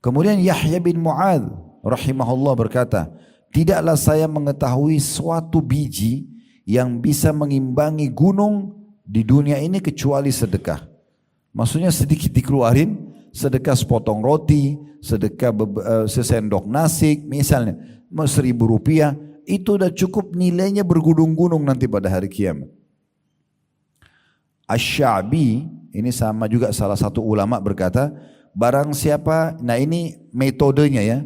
Kemudian Yahya bin Mu'adz rahimahullah berkata, tidaklah saya mengetahui suatu biji yang bisa mengimbangi gunung di dunia ini kecuali sedekah. Maksudnya sedikit dikeluarin, sedekah sepotong roti, sedekah sesendok nasi misalnya, 1.000 rupiah, itu udah cukup nilainya bergunung-gunung nanti pada hari kiamat. Asy-Sya'bi, ini sama juga salah satu ulama berkata, barang siapa, nah ini metodenya ya,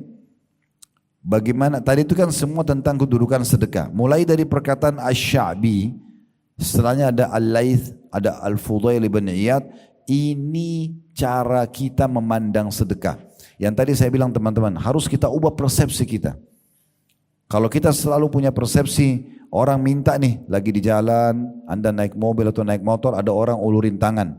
bagaimana, tadi itu kan semua tentang kedudukan sedekah. Mulai dari perkataan Asy-Sya'bi, setelahnya ada Al-Laits, ada Al-Fudail bin Iyad, ini cara kita memandang sedekah. Yang tadi saya bilang teman-teman, harus kita ubah persepsi kita. Kalau kita selalu punya persepsi, orang minta nih, lagi di jalan, Anda naik mobil atau naik motor, ada orang ulurin tangan.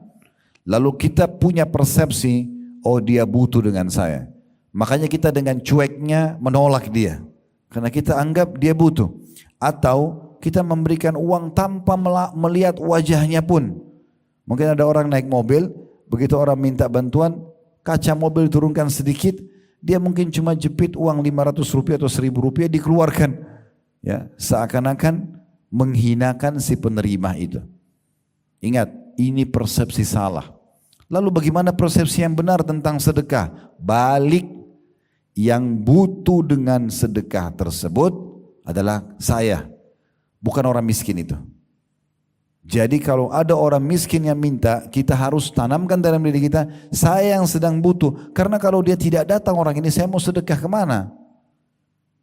Lalu kita punya persepsi, oh dia butuh dengan saya. Makanya kita dengan cueknya menolak dia. Karena kita anggap dia butuh. Atau kita memberikan uang tanpa melihat wajahnya pun. Mungkin ada orang naik mobil, begitu orang minta bantuan, kaca mobil turunkan sedikit, dia mungkin cuma jepit uang 500 rupiah atau 1.000 rupiah dikeluarkan. Ya, seakan-akan menghinakan si penerima itu. Ingat, ini persepsi salah. Lalu bagaimana persepsi yang benar tentang sedekah? Balik, yang butuh dengan sedekah tersebut adalah saya, bukan orang miskin itu. Jadi kalau ada orang miskin yang minta, kita harus tanamkan dalam diri kita, saya yang sedang butuh. Karena kalau dia tidak datang orang ini, saya mau sedekah kemana?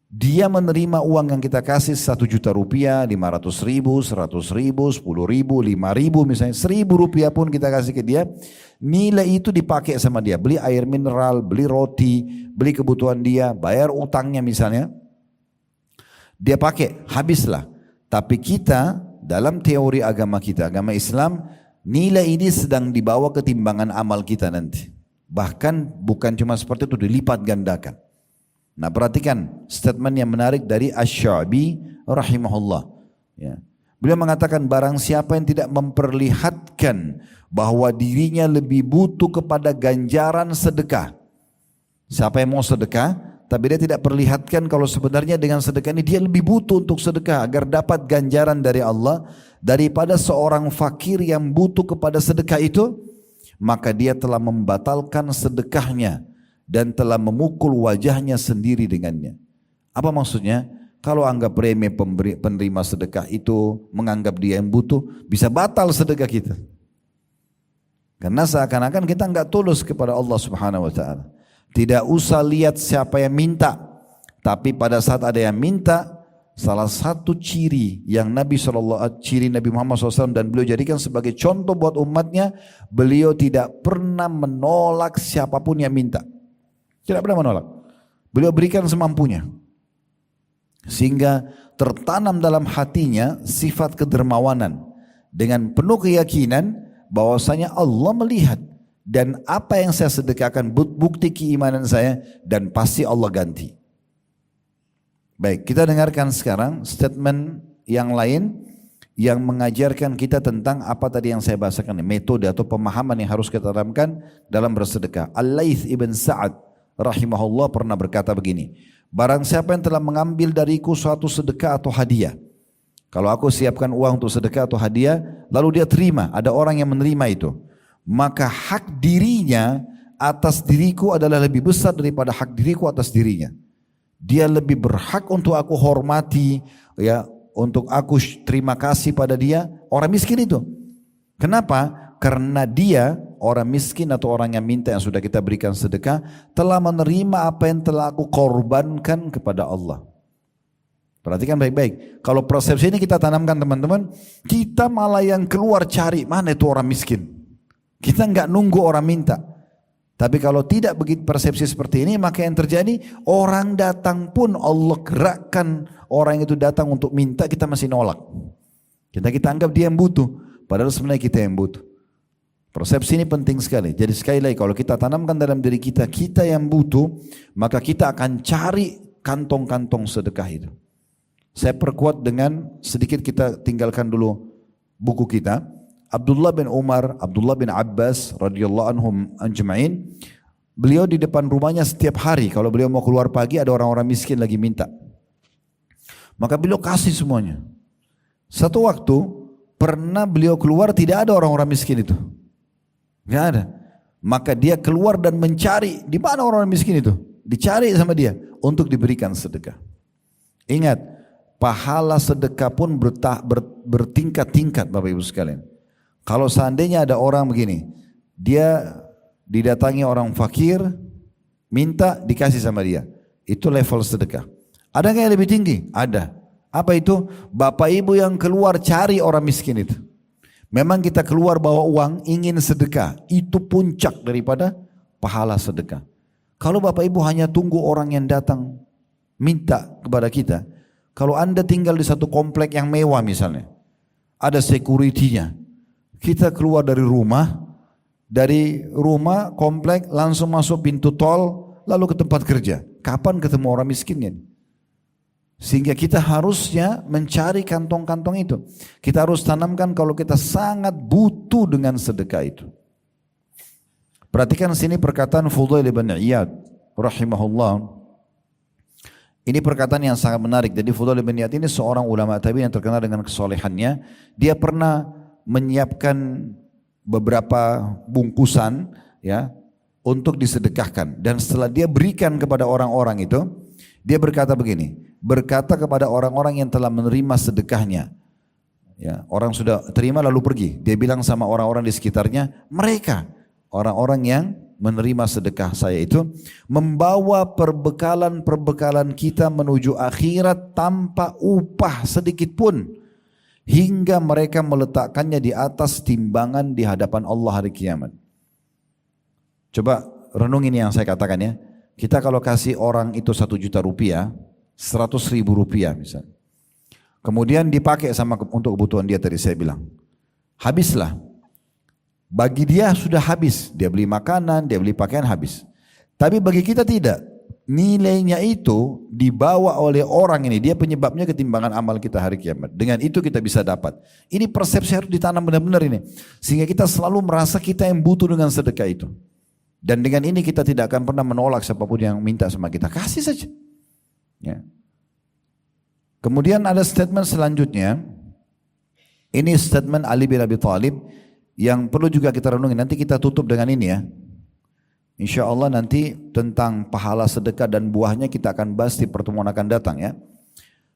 Dia menerima uang yang kita kasih 1 juta rupiah, 500 ribu, 100 ribu, 10 ribu, 5 ribu misalnya, 1.000 rupiah pun kita kasih ke dia, nilai itu dipakai sama dia, beli air mineral, beli roti, beli kebutuhan dia, bayar utangnya misalnya, dia pakai, habislah. Tapi kita dalam teori agama kita, agama Islam, nilai ini sedang dibawa ke timbangan amal kita nanti. Bahkan bukan cuma seperti itu, dilipat gandakan. Nah perhatikan statement yang menarik dari Asy-Sya'bi rahimahullah. Ya. Beliau mengatakan barang siapa yang tidak memperlihatkan bahwa dirinya lebih butuh kepada ganjaran sedekah. Siapa yang mau sedekah, tapi dia tidak perlihatkan kalau sebenarnya dengan sedekah ini dia lebih butuh untuk sedekah agar dapat ganjaran dari Allah daripada seorang fakir yang butuh kepada sedekah itu, maka dia telah membatalkan sedekahnya dan telah memukul wajahnya sendiri dengannya. Apa maksudnya? Kalau anggap remeh penerima sedekah itu, menganggap dia yang butuh, bisa batal sedekah kita. Karena seakan-akan kita enggak tulus kepada Allah Subhanahu wa taala. Tidak usah lihat siapa yang minta, tapi pada saat ada yang minta, salah satu ciri yang ciri Nabi Muhammad SAW dan beliau jadikan sebagai contoh buat umatnya, beliau tidak pernah menolak siapapun yang minta. Tidak pernah menolak. Beliau berikan semampunya. Sehingga tertanam dalam hatinya sifat kedermawanan dengan penuh keyakinan bahwasanya Allah melihat. Dan apa yang saya sedekahkan bukti keimanan saya dan pasti Allah ganti. Baik, kita dengarkan sekarang statement yang lain yang mengajarkan kita tentang apa tadi yang saya bahasakan, metode atau pemahaman yang harus kita tanamkan dalam bersedekah. Al-Laits ibn Sa'ad rahimahullah pernah berkata begini, barang siapa yang telah mengambil dariku suatu sedekah atau hadiah. Kalau aku siapkan uang untuk sedekah atau hadiah, lalu dia terima, ada orang yang menerima itu, maka hak dirinya atas diriku adalah lebih besar daripada hak diriku atas dirinya. Dia lebih berhak untuk aku hormati, ya, untuk aku terima kasih pada dia, orang miskin itu. Kenapa? Karena dia orang miskin atau orang yang minta yang sudah kita berikan sedekah telah menerima apa yang telah aku korbankan kepada Allah. Perhatikan baik-baik. Kalau persepsi ini kita tanamkan teman-teman, kita malah yang keluar cari mana itu orang miskin. Kita enggak nunggu orang minta. Tapi kalau tidak begitu persepsi seperti ini, maka yang terjadi orang datang pun Allah gerakkan orang itu datang untuk minta, kita masih nolak. Kita anggap dia yang butuh, padahal sebenarnya kita yang butuh. Persepsi ini penting sekali. Jadi sekali lagi kalau kita tanamkan dalam diri kita, kita yang butuh, maka kita akan cari kantong-kantong sedekah itu. Saya perkuat dengan sedikit, kita tinggalkan dulu buku kita. Abdullah bin Umar, Abdullah bin Abbas radhiyallahu anhum ajma'in, beliau di depan rumahnya setiap hari kalau beliau mau keluar pagi ada orang-orang miskin lagi minta. Maka beliau kasih semuanya. Satu waktu pernah beliau keluar tidak ada orang-orang miskin itu. Enggak ada. Maka dia keluar dan mencari di mana orang-orang miskin itu. Dicari sama dia untuk diberikan sedekah. Ingat, pahala sedekah pun bertingkat-tingkat Bapak Ibu sekalian. Kalau seandainya ada orang begini, dia didatangi orang fakir, minta dikasih sama dia. Itu level sedekah. Ada nggak yang lebih tinggi? Ada. Apa itu? Bapak ibu yang keluar cari orang miskin itu. Memang kita keluar bawa uang, ingin sedekah. Itu puncak daripada pahala sedekah. Kalau bapak ibu hanya tunggu orang yang datang minta kepada kita. Kalau anda tinggal di satu komplek yang mewah misalnya, ada security-nya. Kita keluar dari rumah komplek langsung masuk pintu tol lalu ke tempat kerja. Kapan ketemu orang miskinnya? Sehingga kita harusnya mencari kantong-kantong itu. Kita harus tanamkan kalau kita sangat butuh dengan sedekah itu. Perhatikan sini perkataan Fudail bin Iyad rahimahullah. Ini perkataan yang sangat menarik. Jadi Fudail bin Iyad ini seorang ulama tabi'in yang terkenal dengan kesolehannya. Dia pernah menyiapkan beberapa bungkusan ya untuk disedekahkan, dan setelah dia berikan kepada orang-orang itu, dia berkata begini, berkata kepada orang-orang yang telah menerima sedekahnya, ya, orang sudah terima lalu pergi, dia bilang sama orang-orang di sekitarnya, mereka orang-orang yang menerima sedekah saya itu membawa perbekalan kita menuju akhirat tanpa upah sedikit pun, hingga mereka meletakkannya di atas timbangan di hadapan Allah hari kiamat. Coba renungin yang saya katakan ya. Kita kalau kasih orang itu 1 juta rupiah, 100.000 rupiah misalnya. Kemudian dipakai untuk kebutuhan dia tadi saya bilang. Habislah. Bagi dia sudah habis. Dia beli makanan, dia beli pakaian habis. Tapi bagi kita tidak. nilainya itu dibawa oleh orang ini, dia penyebabnya ketimbangan amal kita hari kiamat. Dengan itu kita bisa dapat. Ini persepsi harus ditanam benar-benar ini. Sehingga kita selalu merasa kita yang butuh dengan sedekah itu. Dan dengan ini kita tidak akan pernah menolak siapapun yang minta sama kita. Kasih saja. Ya. Kemudian ada statement selanjutnya. Ini statement Ali bin Abi Thalib yang perlu juga kita renungi. Nanti kita tutup dengan ini ya. Insya Allah nanti tentang pahala sedekah dan buahnya kita akan bahas di pertemuan akan datang ya.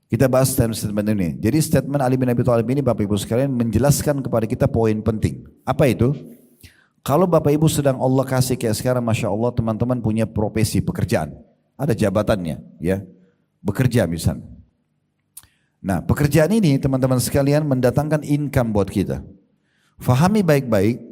Kita bahas statement ini. Jadi statement Ali bin Abi Thalib ini Bapak Ibu sekalian menjelaskan kepada kita poin penting. Apa itu? Kalau Bapak Ibu sedang Allah kasih kayak sekarang Masya Allah teman-teman punya profesi pekerjaan. Ada jabatannya ya. Bekerja misalnya. Nah pekerjaan ini teman-teman sekalian mendatangkan income buat kita. Fahami baik-baik.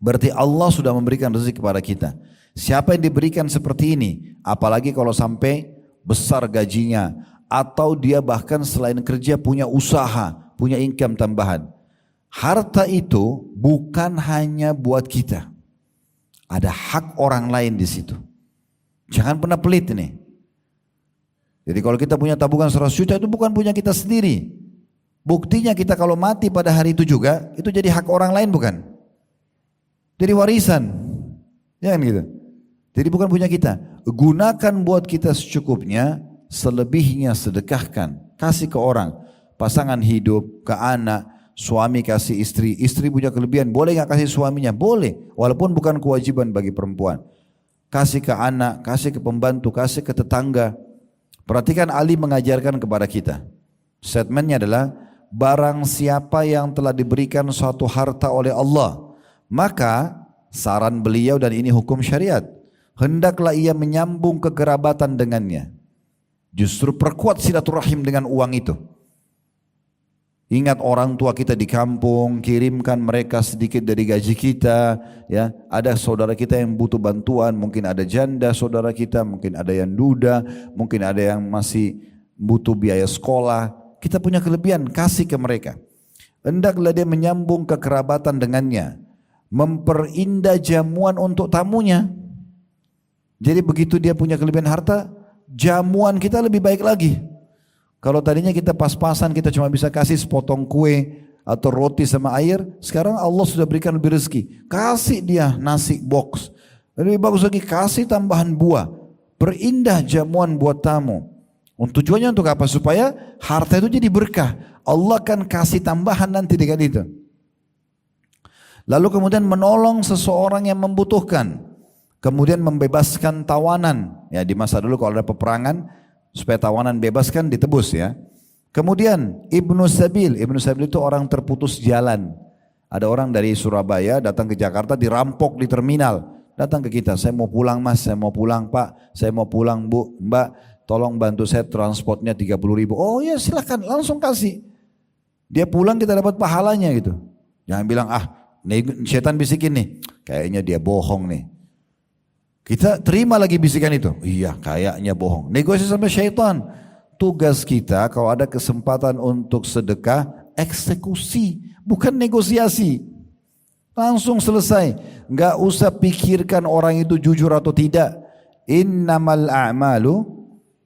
Berarti Allah sudah memberikan rezeki kepada kita. Siapa yang diberikan seperti ini, apalagi kalau sampai besar gajinya, atau dia bahkan selain kerja punya usaha, punya income tambahan. Harta itu bukan hanya buat kita. Ada hak orang lain di situ. Jangan pernah pelit ini. Jadi kalau kita punya tabungan 100 juta itu bukan punya kita sendiri. Buktinya kita kalau mati pada hari itu juga, itu jadi hak orang lain bukan? Jadi warisan, ya kan gitu. Jadi bukan punya kita. Gunakan buat kita secukupnya, selebihnya sedekahkan. Kasih ke orang, pasangan hidup, ke anak, suami kasih istri. Istri punya kelebihan, boleh gak kasih suaminya? Boleh, walaupun bukan kewajiban bagi perempuan. Kasih ke anak, kasih ke pembantu, kasih ke tetangga. Perhatikan Ali mengajarkan kepada kita. Statementnya adalah, barang siapa yang telah diberikan suatu harta oleh Allah, maka saran beliau dan ini hukum syariat, hendaklah ia menyambung kekerabatan dengannya. Justru perkuat silaturahim dengan uang itu. Ingat orang tua kita di kampung, kirimkan mereka sedikit dari gaji kita. Ya, ada saudara kita yang butuh bantuan, mungkin ada janda saudara kita, mungkin ada yang duda, mungkin ada yang masih butuh biaya sekolah. Kita punya kelebihan, kasih ke mereka. Hendaklah dia menyambung kekerabatan dengannya. Memperindah jamuan untuk tamunya. Jadi begitu dia punya kelebihan harta, jamuan kita lebih baik lagi. Kalau tadinya kita pas-pasan, kita cuma bisa kasih sepotong kue atau roti sama air, sekarang Allah sudah berikan lebih rezeki. Kasih dia nasi box. Lebih bagus lagi, kasih tambahan buah. Perindah jamuan buat tamu. Tujuannya untuk apa? Supaya harta itu jadi berkah. Allah akan kasih tambahan nanti dengan itu. Lalu kemudian menolong seseorang yang membutuhkan. Kemudian membebaskan tawanan. Ya di masa dulu kalau ada peperangan, supaya tawanan bebaskan ditebus ya. Kemudian Ibnu Sabil. Ibnu Sabil itu orang terputus jalan. Ada orang dari Surabaya datang ke Jakarta dirampok di terminal. Datang ke kita, saya mau pulang mas, saya mau pulang pak, saya mau pulang bu, mbak. Tolong bantu saya transportnya 30.000. Oh ya silakan, langsung kasih. Dia pulang kita dapat pahalanya gitu. Jangan bilang setan bisikin nih, kayaknya dia bohong nih. Kita terima lagi bisikan itu. Iya, kayaknya bohong. Negosiasi sama syaitan. Tugas kita kalau ada kesempatan untuk sedekah, eksekusi, bukan negosiasi. Langsung selesai. Enggak usah pikirkan orang itu jujur atau tidak. Innamal a'malu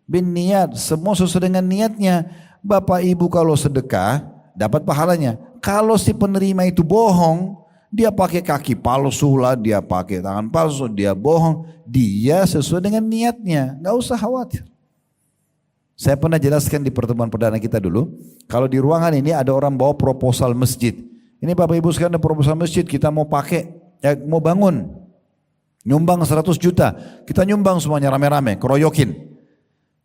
binniyat. Semua sesuai dengan niatnya. Bapak Ibu kalau sedekah dapat pahalanya. Kalau si penerima itu bohong, dia pakai kaki palsu lah, dia pakai tangan palsu, dia bohong, dia sesuai dengan niatnya, nggak usah khawatir. Saya pernah jelaskan di pertemuan perdana kita dulu, kalau di ruangan ini ada orang bawa proposal masjid. Ini Bapak Ibu sekarang ada proposal masjid, kita mau pakai, mau bangun, nyumbang 100 juta, kita nyumbang semuanya rame-rame, keroyokin.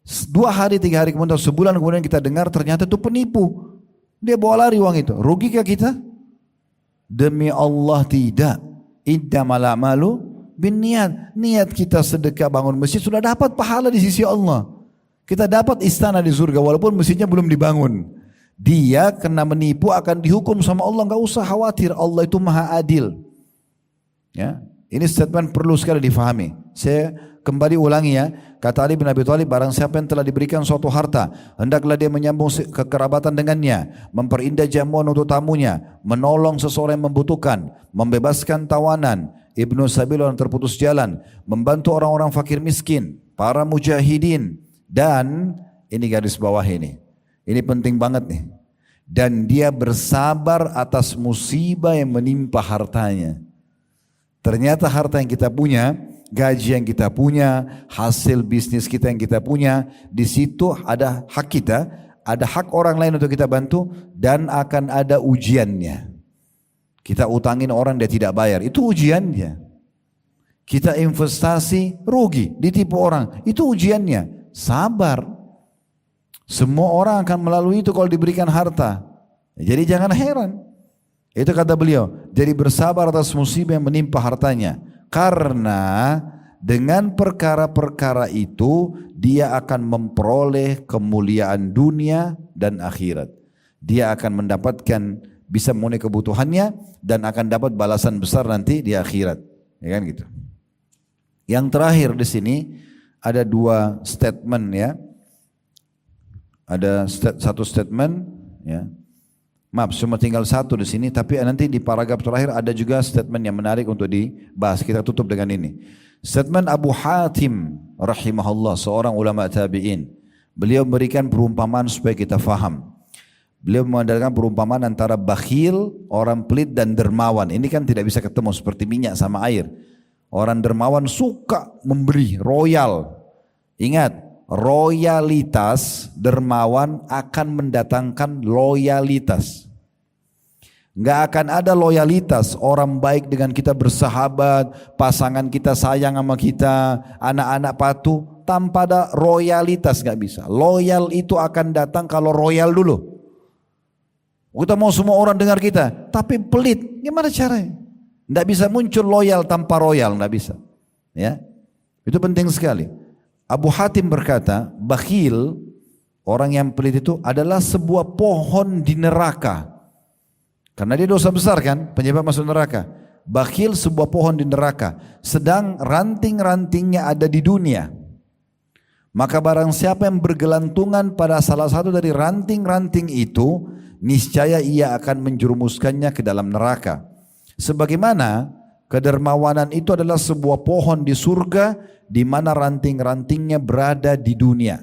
2 hari 3 hari kemudian, sebulan kemudian kita dengar ternyata itu penipu. Dia bawa lari uang itu, rugikah kita? Demi Allah tidak. Innamal a'malu binniyat. Niat kita sedekah bangun masjid sudah dapat pahala di sisi Allah. Kita dapat istana di surga walaupun masjidnya belum dibangun. Dia kena menipu akan dihukum sama Allah, enggak usah khawatir. Allah itu Maha Adil. Ya, ini statement perlu sekali difahami. Saya kembali ulangi ya. Kata Ali bin Abi Thalib, barang siapa yang telah diberikan suatu harta, hendaklah dia menyambung kekerabatan dengannya, memperindah jamuan untuk tamunya, menolong seseorang yang membutuhkan, membebaskan tawanan, Ibnu Sabil orang terputus jalan, membantu orang-orang fakir miskin, para mujahidin, dan ini garis bawah ini penting banget nih, dan dia bersabar atas musibah yang menimpa hartanya. Ternyata harta yang kita punya, gaji yang kita punya, hasil bisnis kita yang kita punya, di situ ada hak kita, ada hak orang lain untuk kita bantu, dan akan ada ujiannya. Kita utangin orang dia tidak bayar, itu ujiannya. Kita investasi rugi, ditipu orang, itu ujiannya. Sabar. Semua orang akan melalui itu kalau diberikan harta. Jadi jangan heran. Itu kata beliau, jadi bersabar atas musibah yang menimpa hartanya. Karena dengan perkara-perkara itu dia akan memperoleh kemuliaan dunia dan akhirat. Dia akan mendapatkan, bisa memenuhi kebutuhannya dan akan dapat balasan besar nanti di akhirat. Ya kan gitu. Yang terakhir di sini ada dua statement ya. Ada satu statement ya. Maaf, cuma tinggal satu di sini, tapi nanti di paragraf terakhir ada juga statement yang menarik untuk dibahas. Kita tutup dengan ini. Statement Abu Hatim rahimahullah, seorang ulama tabi'in. Beliau memberikan perumpamaan supaya kita faham. Beliau mengadakan perumpamaan antara bakhil, orang pelit, dan dermawan. Ini kan tidak bisa ketemu, seperti minyak sama air. Orang dermawan suka memberi, royal. Ingat, royalitas, dermawan akan mendatangkan loyalitas. Enggak akan ada loyalitas, orang baik dengan kita bersahabat, pasangan kita sayang sama kita, anak-anak patuh, tanpa ada royalitas enggak bisa. Loyal itu akan datang kalau royal dulu. Kita mau semua orang dengar kita, tapi pelit, gimana caranya? Enggak bisa muncul loyal tanpa royal, enggak bisa. Ya, itu penting sekali. Abu Hatim berkata, bakhil, orang yang pelit itu adalah sebuah pohon di neraka. Karena dia dosa besar kan, penyebab masuk neraka. Bakhil sebuah pohon di neraka, sedang ranting-rantingnya ada di dunia. Maka barang siapa yang bergelantungan pada salah satu dari ranting-ranting itu, niscaya ia akan menjerumuskannya ke dalam neraka. Sebagaimana kedermawanan itu adalah sebuah pohon di surga, di mana ranting-rantingnya berada di dunia.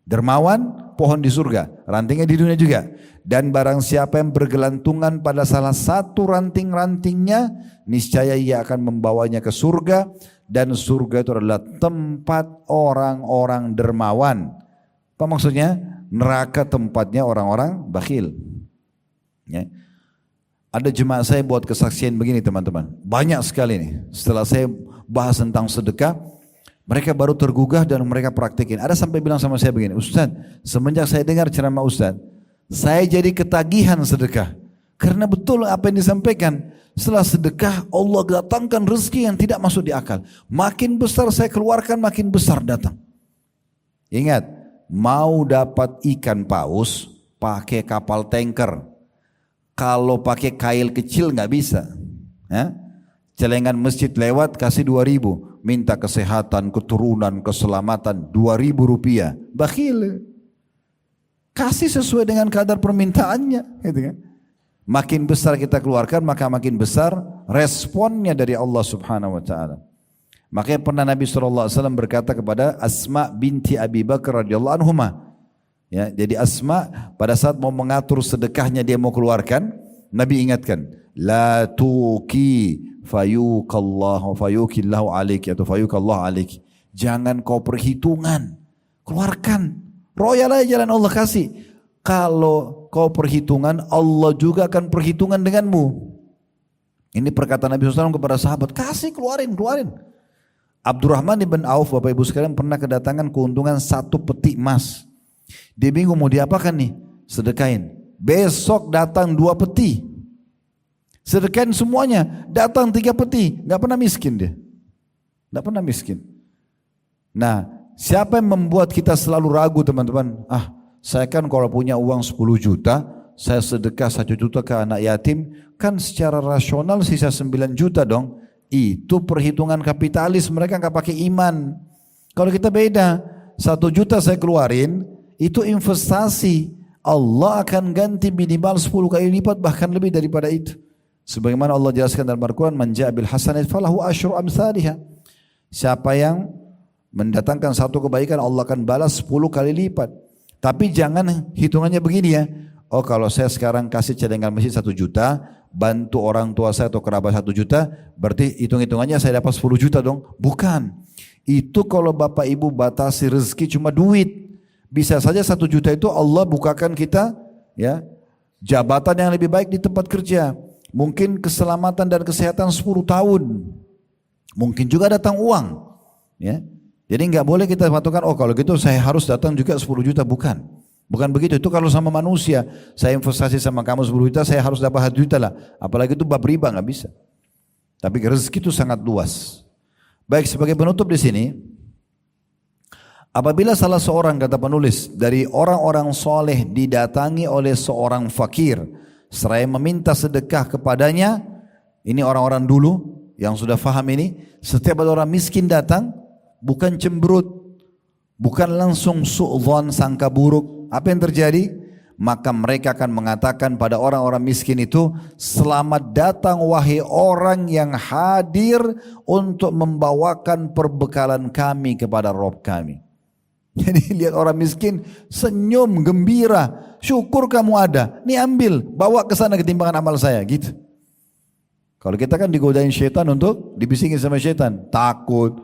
Dermawan, pohon di surga, rantingnya di dunia juga. Dan barang siapa yang bergelantungan pada salah satu ranting-rantingnya, niscaya ia akan membawanya ke surga, dan surga itu adalah tempat orang-orang dermawan. Apa maksudnya? Neraka tempatnya orang-orang bakhil. Ya. Ada jemaah saya buat kesaksian begini teman-teman, banyak sekali nih. Setelah saya bahas tentang sedekah, mereka baru tergugah dan mereka praktikin. Ada sampai bilang sama saya begini, Ustaz, semenjak saya dengar ceramah Ustaz, saya jadi ketagihan sedekah. Karena betul apa yang disampaikan, setelah sedekah Allah datangkan rezeki yang tidak masuk di akal. Makin besar saya keluarkan, makin besar datang. Ingat, mau dapat ikan paus, pakai kapal tanker. Kalau pakai kail kecil nggak bisa. Ya? Celengan masjid lewat kasih 2.000, minta kesehatan, keturunan, keselamatan 2.000 rupiah. Bakhil. Kasih sesuai dengan kadar permintaannya, gitu kan? Makin besar kita keluarkan, maka makin besar responnya dari Allah Subhanahu wa taala. Makanya pernah Nabi SAW berkata kepada Asma binti Abi Bakar radhiyallahu anhuma. Ya, jadi Asma pada saat mau mengatur sedekahnya dia mau keluarkan, Nabi ingatkan, la tuki fayukallahu fayukillahu alaiki atau fayukallahu alaiki. Jangan kau perhitungan, keluarkan. Royal aja jalan Allah kasih. Kalau kau perhitungan, Allah juga akan perhitungan denganmu. Ini perkataan Nabi SAW kepada sahabat, kasih keluarin. Abdurrahman ibn Auf, Bapak Ibu sekalian, pernah kedatangan keuntungan 1 peti emas. Dia bingung mau diapakan nih? Sedekahin. Besok datang 2 peti. Sedekahin semuanya. Datang 3 peti. Gak pernah miskin dia. Gak pernah miskin. Nah, siapa yang membuat kita selalu ragu teman-teman? Saya kan kalau punya uang 10 juta, saya sedekah 1 juta ke anak yatim, kan secara rasional sisa 9 juta dong. Itu perhitungan kapitalis, mereka gak pakai iman. Kalau kita beda, 1 juta saya keluarin, itu investasi. Allah akan ganti minimal 10 kali lipat, bahkan lebih daripada itu. Sebagaimana Allah jelaskan dalam Al-Quran, man ja'a bil hasanati falahu asyru amsalihha. Siapa yang mendatangkan satu kebaikan Allah akan balas 10 kali lipat. Tapi jangan hitungannya begini ya. Oh kalau saya sekarang kasih cadangan masjid 1 juta, bantu orang tua saya atau kerabat 1 juta, berarti hitung-hitungannya saya dapat 10 juta dong. Bukan. Itu kalau bapak ibu batasi rezeki cuma duit. Bisa saja 1 juta itu Allah bukakan kita ya jabatan yang lebih baik di tempat kerja. Mungkin keselamatan dan kesehatan 10 tahun. Mungkin juga datang uang. Ya. Jadi nggak boleh kita patokan, oh kalau gitu saya harus datang juga 10 juta. Bukan. Bukan begitu. Itu kalau sama manusia. Saya investasi sama kamu 10 juta, saya harus dapat 1 juta lah. Apalagi itu bab riba, nggak bisa. Tapi rezeki itu sangat luas. Baik, sebagai penutup di sini, apabila salah seorang, kata penulis, dari orang-orang soleh didatangi oleh seorang fakir, seraya meminta sedekah kepadanya, ini orang-orang dulu yang sudah faham ini, setiap ada orang miskin datang, bukan cemberut, bukan langsung su'dzon, sangka buruk. Apa yang terjadi? Maka mereka akan mengatakan pada orang-orang miskin itu, selamat datang wahai orang yang hadir untuk membawakan perbekalan kami kepada Rob kami. Jadi lihat orang miskin senyum gembira, syukur kamu ada, nih ambil, bawa ke sana ketimbangan amal saya, gitu. Kalau kita kan digodain syaitan untuk dibisingin sama syaitan, takut,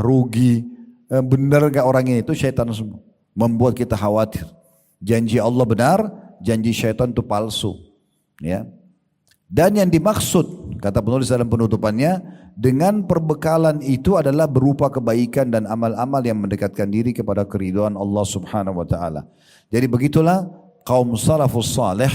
rugi, benar gak orang ini, itu syaitan semua. Membuat kita khawatir. Janji Allah benar, janji syaitan itu palsu. Ya. Dan yang dimaksud, kata penulis dalam penutupannya, dengan perbekalan itu adalah berupa kebaikan dan amal-amal yang mendekatkan diri kepada keridhaan Allah Subhanahu wa taala. Jadi begitulah kaum salafus saleh,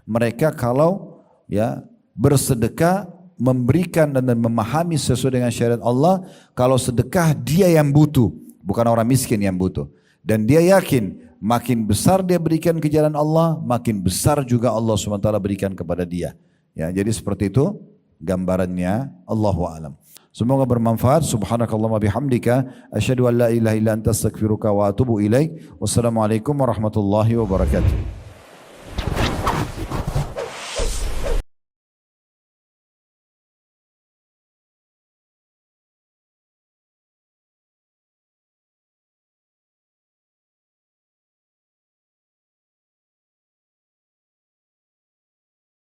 mereka kalau ya bersedekah, memberikan dan memahami sesuai dengan syariat Allah, kalau sedekah dia yang butuh, bukan orang miskin yang butuh. Dan dia yakin makin besar dia berikan ke jalan Allah, makin besar juga Allah SWT berikan kepada dia. Ya, jadi seperti itu gambarannya, Allahu a'lam. Semoga bermanfaat. Subhanakallahumma bihamdika asyhadu an la ilaha illa anta astaghfiruka wa atubu ilaik. Wassalamualaikum warahmatullahi wabarakatuh.